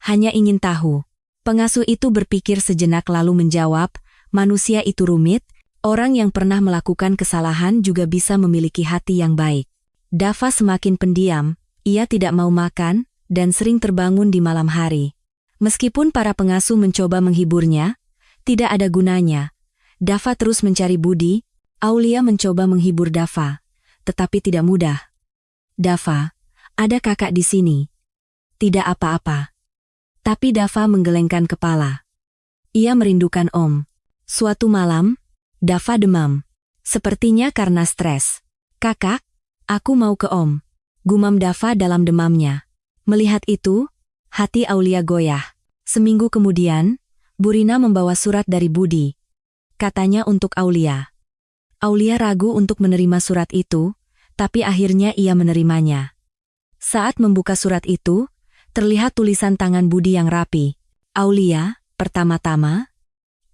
[SPEAKER 1] Hanya ingin tahu. Pengasuh itu berpikir sejenak lalu menjawab, manusia itu rumit, orang yang pernah melakukan kesalahan juga bisa memiliki hati yang baik. Dava semakin pendiam, ia tidak mau makan, dan sering terbangun di malam hari. Meskipun para pengasuh mencoba menghiburnya, tidak ada gunanya. Dava terus mencari Budi. Aulia mencoba menghibur Dava, tetapi tidak mudah. Dava, ada kakak di sini. Tidak apa-apa. Tapi Dava menggelengkan kepala. Ia merindukan Om. Suatu malam, Dava demam. Sepertinya karena stres. Kakak, aku mau ke Om. Gumam Dava dalam demamnya. Melihat itu, hati Aulia goyah. Seminggu kemudian, Burina membawa surat dari Budi. Katanya untuk Aulia. Aulia ragu untuk menerima surat itu, tapi akhirnya ia menerimanya. Saat membuka surat itu, terlihat tulisan tangan Budi yang rapi. Aulia, pertama-tama,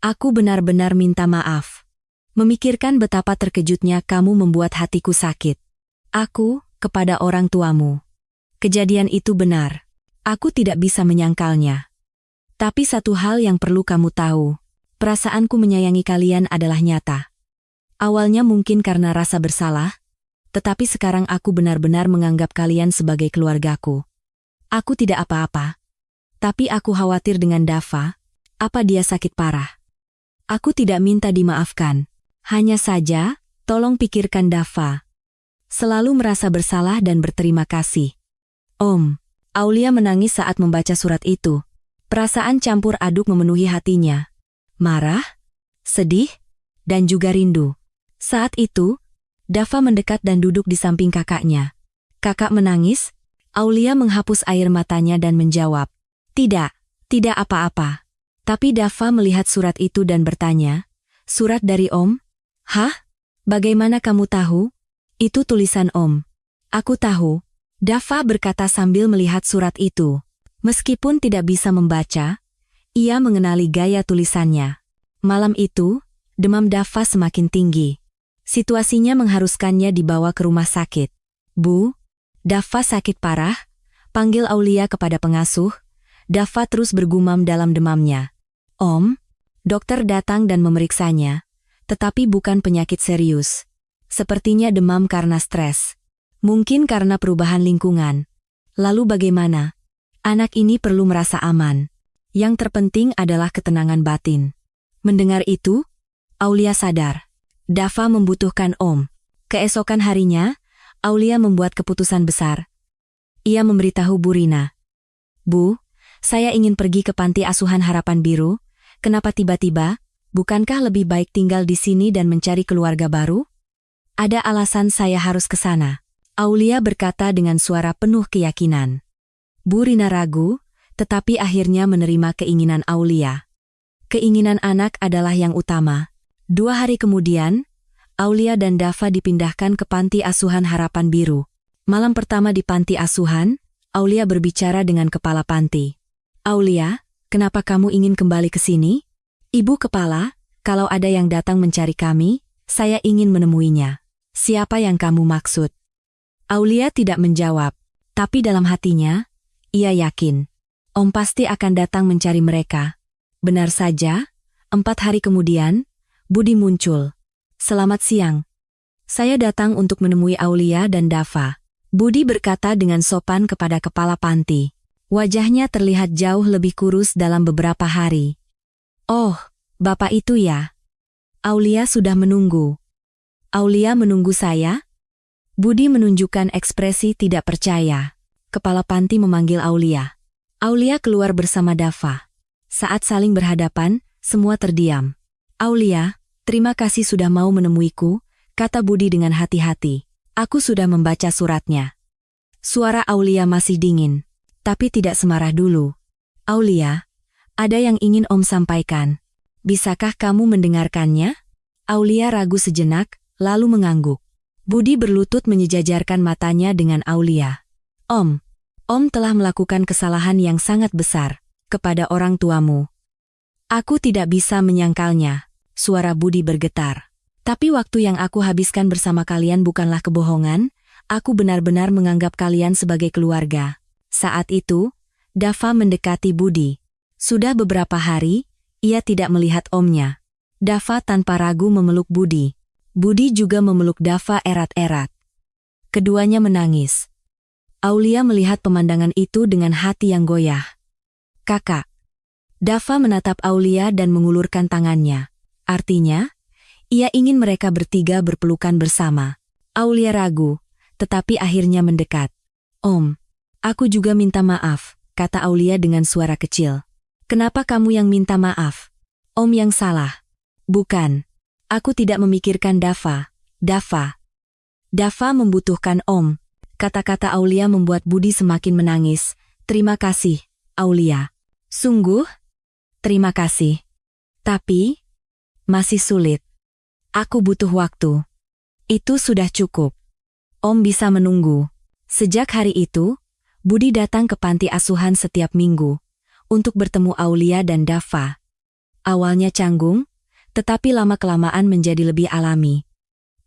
[SPEAKER 1] aku benar-benar minta maaf. Memikirkan betapa terkejutnya kamu membuat hatiku sakit. Aku, kepada orang tuamu. Kejadian itu benar. Aku tidak bisa menyangkalnya. Tapi satu hal yang perlu kamu tahu. Perasaanku menyayangi kalian adalah nyata. Awalnya mungkin karena rasa bersalah, tetapi sekarang aku benar-benar menganggap kalian sebagai keluargaku. Aku tidak apa-apa. Tapi aku khawatir dengan Dava. Apa dia sakit parah? Aku tidak minta dimaafkan. Hanya saja, Tolong pikirkan Dava. Selalu merasa bersalah dan berterima kasih. Om. Aulia menangis saat membaca surat itu. Perasaan campur aduk memenuhi hatinya. Marah, sedih, dan juga rindu. Saat itu, Dava mendekat dan duduk di samping kakaknya. Kakak menangis, Aulia menghapus air matanya dan menjawab, "Tidak, tidak apa-apa." Tapi Dava melihat surat itu dan bertanya, "Surat dari Om? Hah? Bagaimana kamu tahu?" "Itu tulisan Om." "Aku tahu," Dava berkata sambil melihat surat itu. Meskipun tidak bisa membaca, ia mengenali gaya tulisannya. Malam itu, demam Dava semakin tinggi. Situasinya mengharuskannya dibawa ke rumah sakit. "Bu, Dava sakit parah," panggil Aulia kepada pengasuh. Dava terus bergumam dalam demamnya. "Om." Dokter datang dan memeriksanya, tetapi bukan penyakit serius. Sepertinya demam karena stres. Mungkin karena perubahan lingkungan. Lalu bagaimana? Anak ini perlu merasa aman. Yang terpenting adalah ketenangan batin. Mendengar itu, Aulia sadar. Dava membutuhkan Om. Keesokan harinya, Aulia membuat keputusan besar. Ia memberitahu Bu Rina. "Bu, saya ingin pergi ke panti asuhan Harapan Biru. Kenapa tiba-tiba? Bukankah lebih baik tinggal di sini dan mencari keluarga baru?" "Ada alasan saya harus ke sana," Aulia berkata dengan suara penuh keyakinan. Bu Rina ragu, tetapi akhirnya menerima keinginan Aulia. Keinginan anak adalah yang utama. 2 hari kemudian, Aulia dan Dava dipindahkan ke panti asuhan Harapan Biru. Malam pertama di panti asuhan, Aulia berbicara dengan kepala panti. "Aulia, kenapa kamu ingin kembali ke sini?" "Ibu Kepala, kalau ada yang datang mencari kami, saya ingin menemuinya." "Siapa yang kamu maksud?" Aulia tidak menjawab, tapi dalam hatinya, ia yakin. Om pasti akan datang mencari mereka. Benar saja, 4 hari kemudian, Budi muncul. "Selamat siang. Saya datang untuk menemui Aulia dan Dava," Budi berkata dengan sopan kepada kepala panti. Wajahnya terlihat jauh lebih kurus dalam beberapa hari. "Oh, Bapak itu ya? Aulia sudah menunggu." "Aulia menunggu saya?" Budi menunjukkan ekspresi tidak percaya. Kepala panti memanggil Aulia. Aulia keluar bersama Dava. Saat saling berhadapan, semua terdiam. "Aulia, terima kasih sudah mau menemuiku," kata Budi dengan hati-hati. "Aku sudah membaca suratnya." Suara Aulia masih dingin, tapi tidak semarah dulu. "Aulia, ada yang ingin Om sampaikan. Bisakah kamu mendengarkannya?" Aulia ragu sejenak, lalu mengangguk. Budi berlutut menyejajarkan matanya dengan Aulia. Om telah melakukan kesalahan yang sangat besar kepada orang tuamu." "Aku tidak bisa menyangkalnya," suara Budi bergetar. "Tapi waktu yang aku habiskan bersama kalian bukanlah kebohongan, aku benar-benar menganggap kalian sebagai keluarga." Saat itu, Dava mendekati Budi. Sudah beberapa hari, ia tidak melihat omnya. Dava tanpa ragu memeluk Budi. Budi juga memeluk Dava erat-erat. Keduanya menangis. Aulia melihat pemandangan itu dengan hati yang goyah. "Kakak." Dava menatap Aulia dan mengulurkan tangannya. Artinya, ia ingin mereka bertiga berpelukan bersama. Aulia ragu, tetapi akhirnya mendekat. "Om, aku juga minta maaf," kata Aulia dengan suara kecil. "Kenapa kamu yang minta maaf?" "Om yang salah." "Bukan. Aku tidak memikirkan Dava. Dava membutuhkan Om." Kata-kata Aulia membuat Budi semakin menangis. "Terima kasih, Aulia. Sungguh? Terima kasih. Tapi, masih sulit. Aku butuh waktu." "Itu sudah cukup. Om bisa menunggu." Sejak hari itu, Budi datang ke panti asuhan setiap minggu untuk bertemu Aulia dan Dava. Awalnya canggung, tetapi lama-kelamaan menjadi lebih alami.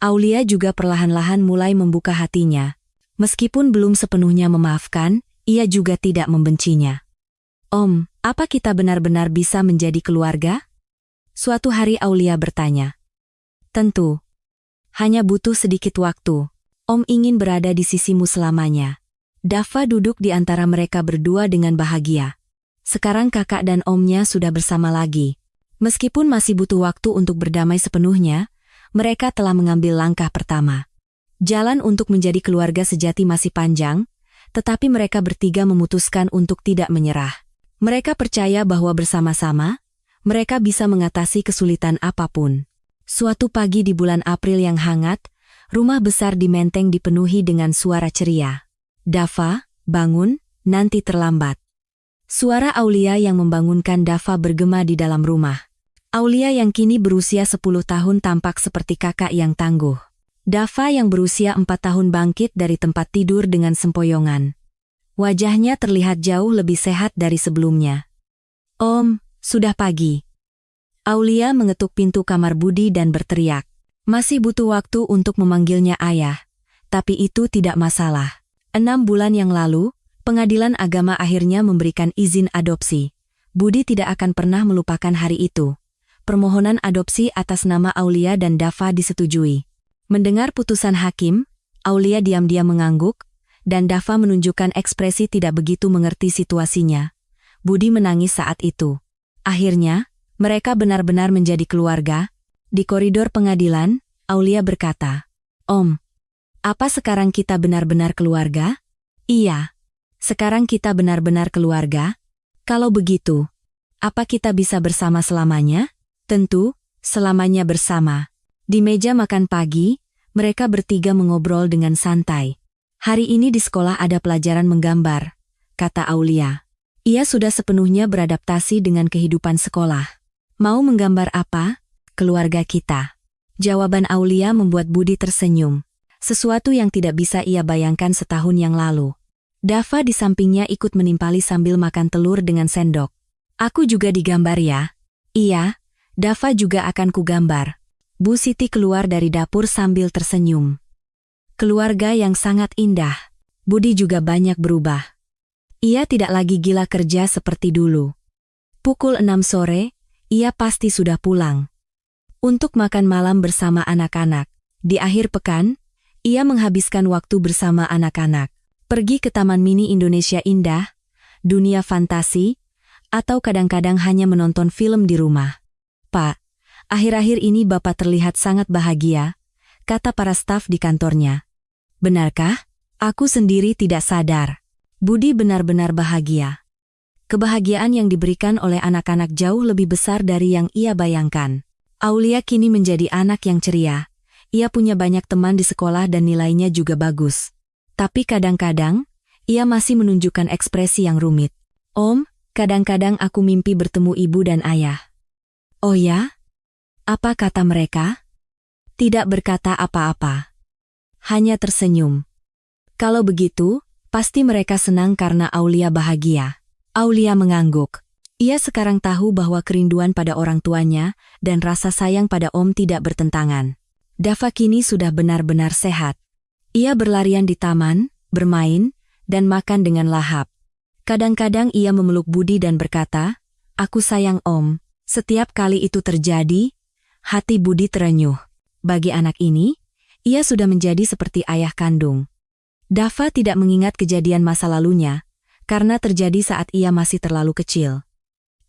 [SPEAKER 1] Aulia juga perlahan-lahan mulai membuka hatinya. Meskipun belum sepenuhnya memaafkan, ia juga tidak membencinya. "Om, apa kita benar-benar bisa menjadi keluarga?" Suatu hari Aulia bertanya. "Tentu. Hanya butuh sedikit waktu. Om ingin berada di sisimu selamanya." Dava duduk di antara mereka berdua dengan bahagia. Sekarang kakak dan omnya sudah bersama lagi. Meskipun masih butuh waktu untuk berdamai sepenuhnya, mereka telah mengambil langkah pertama. Jalan untuk menjadi keluarga sejati masih panjang, tetapi mereka bertiga memutuskan untuk tidak menyerah. Mereka percaya bahwa bersama-sama, mereka bisa mengatasi kesulitan apapun. Suatu pagi di bulan April yang hangat, rumah besar di Menteng dipenuhi dengan suara ceria. "Dava, bangun, nanti terlambat." Suara Aulia yang membangunkan Dava bergema di dalam rumah. Aulia yang kini berusia 10 tahun tampak seperti kakak yang tangguh. Dava yang berusia 4 tahun bangkit dari tempat tidur dengan sempoyongan. Wajahnya terlihat jauh lebih sehat dari sebelumnya. "Om, sudah pagi." Aulia mengetuk pintu kamar Budi dan berteriak. Masih butuh waktu untuk memanggilnya ayah, tapi itu tidak masalah. 6 bulan yang lalu, Pengadilan Agama akhirnya memberikan izin adopsi. Budi tidak akan pernah melupakan hari itu. Permohonan adopsi atas nama Aulia dan Dava disetujui. Mendengar putusan hakim, Aulia diam-diam mengangguk, dan Dava menunjukkan ekspresi tidak begitu mengerti situasinya. Budi menangis saat itu. Akhirnya, mereka benar-benar menjadi keluarga. Di koridor pengadilan, Aulia berkata, "Om, apa sekarang kita benar-benar keluarga?" "Iya. Sekarang kita benar-benar keluarga. Kalau begitu, apa kita bisa bersama selamanya?" "Tentu, selamanya bersama." Di meja makan pagi, mereka bertiga mengobrol dengan santai. "Hari ini di sekolah ada pelajaran menggambar," kata Aulia. "Ia sudah sepenuhnya beradaptasi dengan kehidupan sekolah." "Mau menggambar apa?" "Keluarga kita." Jawaban Aulia membuat Budi tersenyum. Sesuatu yang tidak bisa ia bayangkan setahun yang lalu. Dava di sampingnya ikut menimpali sambil makan telur dengan sendok. "Aku juga digambar ya?" "Iya, Dava juga akan kugambar." Bu Siti keluar dari dapur sambil tersenyum. Keluarga yang sangat indah. Budi juga banyak berubah. Ia tidak lagi gila kerja seperti dulu. Pukul 6 sore, ia pasti sudah pulang. Untuk makan malam bersama anak-anak. Di akhir pekan, ia menghabiskan waktu bersama anak-anak. Pergi ke Taman Mini Indonesia Indah, dunia fantasi, atau kadang-kadang hanya menonton film di rumah. "Pak, akhir-akhir ini Bapak terlihat sangat bahagia," kata para staf di kantornya. "Benarkah? Aku sendiri tidak sadar." Budi benar-benar bahagia. Kebahagiaan yang diberikan oleh anak-anak jauh lebih besar dari yang ia bayangkan. Aulia kini menjadi anak yang ceria. Ia punya banyak teman di sekolah dan nilainya juga bagus. Tapi kadang-kadang, ia masih menunjukkan ekspresi yang rumit. "Om, kadang-kadang aku mimpi bertemu ibu dan ayah." "Oh ya? Apa kata mereka?" Tidak berkata apa-apa. Hanya tersenyum. "Kalau begitu, pasti mereka senang karena Aulia bahagia." Aulia mengangguk. Ia sekarang tahu bahwa kerinduan pada orang tuanya dan rasa sayang pada Om tidak bertentangan. Dava kini sudah benar-benar sehat. Ia berlarian di taman, bermain, dan makan dengan lahap. Kadang-kadang ia memeluk Budi dan berkata, "Aku sayang Om." Setiap kali itu terjadi, hati Budi terenyuh. Bagi anak ini, ia sudah menjadi seperti ayah kandung. Dava tidak mengingat kejadian masa lalunya, karena terjadi saat ia masih terlalu kecil.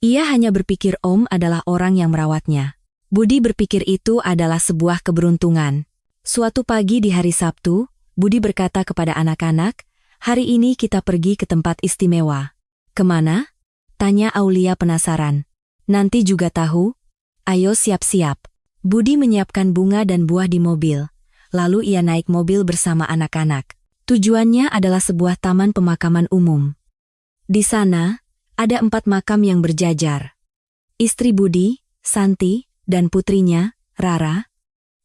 [SPEAKER 1] Ia hanya berpikir Om adalah orang yang merawatnya. Budi berpikir itu adalah sebuah keberuntungan. Suatu pagi di hari Sabtu, Budi berkata kepada anak-anak, "Hari ini kita pergi ke tempat istimewa." "Kemana?" tanya Aulia penasaran. "Nanti juga tahu. Ayo siap-siap." Budi menyiapkan bunga dan buah di mobil. Lalu ia naik mobil bersama anak-anak. Tujuannya adalah sebuah taman pemakaman umum. Di sana, ada 4 makam yang berjajar. Istri Budi, Santi, dan putrinya, Rara,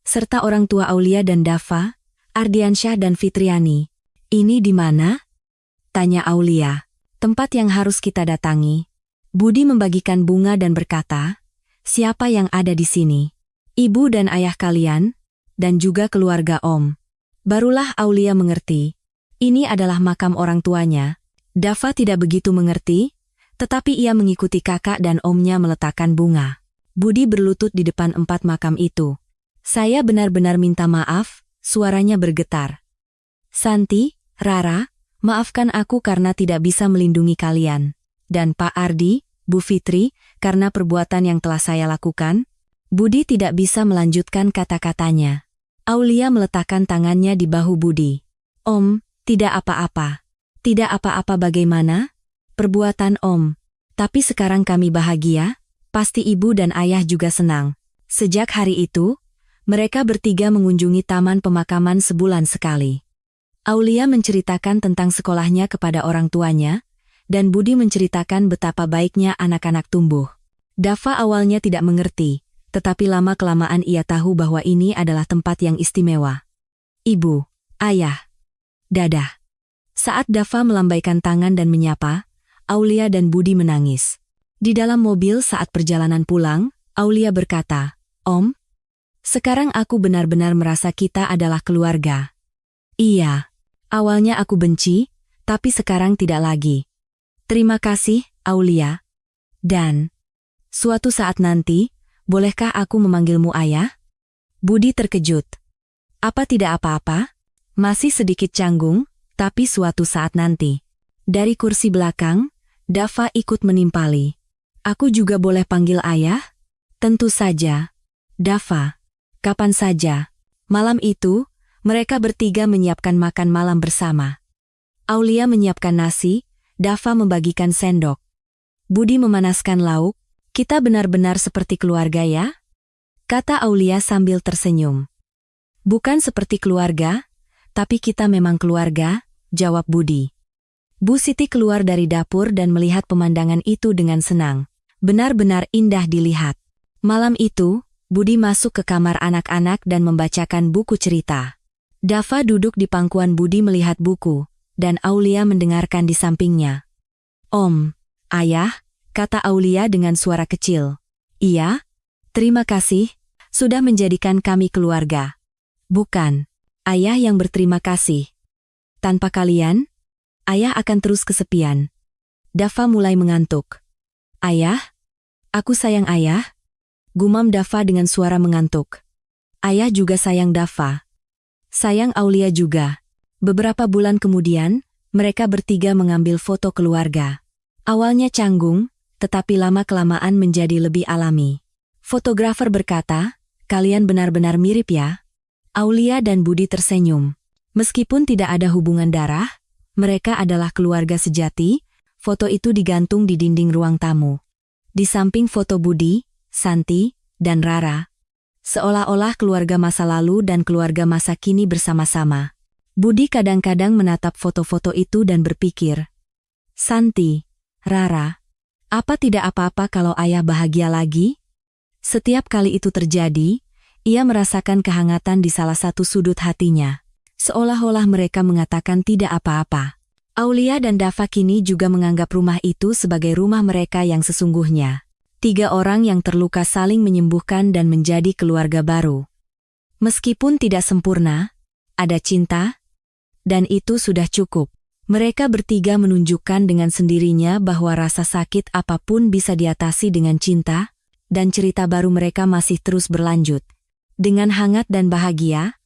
[SPEAKER 1] serta orang tua Aulia dan Dava, Ardiansyah dan Fitriani. "Ini di mana?" tanya Aulia. "Tempat yang harus kita datangi." Budi membagikan bunga dan berkata, "Siapa yang ada di sini?" "Ibu dan ayah kalian, dan juga keluarga Om." Barulah Aulia mengerti. Ini adalah makam orang tuanya. Dava tidak begitu mengerti, tetapi ia mengikuti kakak dan omnya meletakkan bunga. Budi berlutut di depan 4 makam itu. "Saya benar-benar minta maaf," suaranya bergetar. "Santi, Rara, maafkan aku karena tidak bisa melindungi kalian. Dan Pak Ardi, Bu Fitri, karena perbuatan yang telah saya lakukan." Budi tidak bisa melanjutkan kata-katanya. Aulia meletakkan tangannya di bahu Budi. Om, tidak apa-apa. Tidak apa-apa bagaimana? Perbuatan Om. Tapi sekarang kami bahagia, pasti ibu dan ayah juga senang. Sejak hari itu, mereka bertiga mengunjungi taman pemakaman sebulan sekali. Aulia menceritakan tentang sekolahnya kepada orang tuanya, dan Budi menceritakan betapa baiknya anak-anak tumbuh. Dava awalnya tidak mengerti, tetapi lama-kelamaan ia tahu bahwa ini adalah tempat yang istimewa. Ibu, ayah, dadah. Saat Dava melambaikan tangan dan menyapa, Aulia dan Budi menangis. Di dalam mobil saat perjalanan pulang, Aulia berkata, Om, sekarang aku benar-benar merasa kita adalah keluarga. Iya, awalnya aku benci, tapi sekarang tidak lagi. Terima kasih, Aulia. Dan, suatu saat nanti, bolehkah aku memanggilmu ayah? Budi terkejut. Apa tidak apa-apa? Masih sedikit canggung, tapi suatu saat nanti. Dari kursi belakang, Dava ikut menimpali. Aku juga boleh panggil ayah? Tentu saja. Dava. Kapan saja. Malam itu, mereka bertiga menyiapkan makan malam bersama. Aulia menyiapkan nasi, Dava membagikan sendok. Budi memanaskan lauk. Kita benar-benar seperti keluarga ya? Kata Aulia sambil tersenyum. Bukan seperti keluarga, tapi kita memang keluarga, jawab Budi. Bu Siti keluar dari dapur dan melihat pemandangan itu dengan senang. Benar-benar indah dilihat. Malam itu, Budi masuk ke kamar anak-anak dan membacakan buku cerita. Dava duduk di pangkuan Budi melihat buku, dan Aulia mendengarkan di sampingnya. Om, ayah, kata Aulia dengan suara kecil. Iya, terima kasih, sudah menjadikan kami keluarga. Bukan, ayah yang berterima kasih. Tanpa kalian, ayah akan terus kesepian. Dava mulai mengantuk. Ayah, aku sayang ayah. Gumam Dava dengan suara mengantuk. Ayah juga sayang Dava. Sayang Aulia juga. Beberapa bulan kemudian, mereka bertiga mengambil foto keluarga. Awalnya canggung, tetapi lama-kelamaan menjadi lebih alami. Fotografer berkata, kalian benar-benar mirip ya? Aulia dan Budi tersenyum. Meskipun tidak ada hubungan darah, mereka adalah keluarga sejati. Foto itu digantung di dinding ruang tamu. Di samping foto Budi, Santi, dan Rara, seolah-olah keluarga masa lalu dan keluarga masa kini bersama-sama. Budi kadang-kadang menatap foto-foto itu dan berpikir, Santi, Rara, apa tidak apa-apa kalau ayah bahagia lagi? Setiap kali itu terjadi, ia merasakan kehangatan di salah satu sudut hatinya. Seolah-olah mereka mengatakan tidak apa-apa. Aulia dan Dava kini juga menganggap rumah itu sebagai rumah mereka yang sesungguhnya. 3 orang yang terluka saling menyembuhkan dan menjadi keluarga baru. Meskipun tidak sempurna, ada cinta, dan itu sudah cukup. Mereka bertiga menunjukkan dengan sendirinya bahwa rasa sakit apapun bisa diatasi dengan cinta, dan cerita baru mereka masih terus berlanjut. Dengan hangat dan bahagia,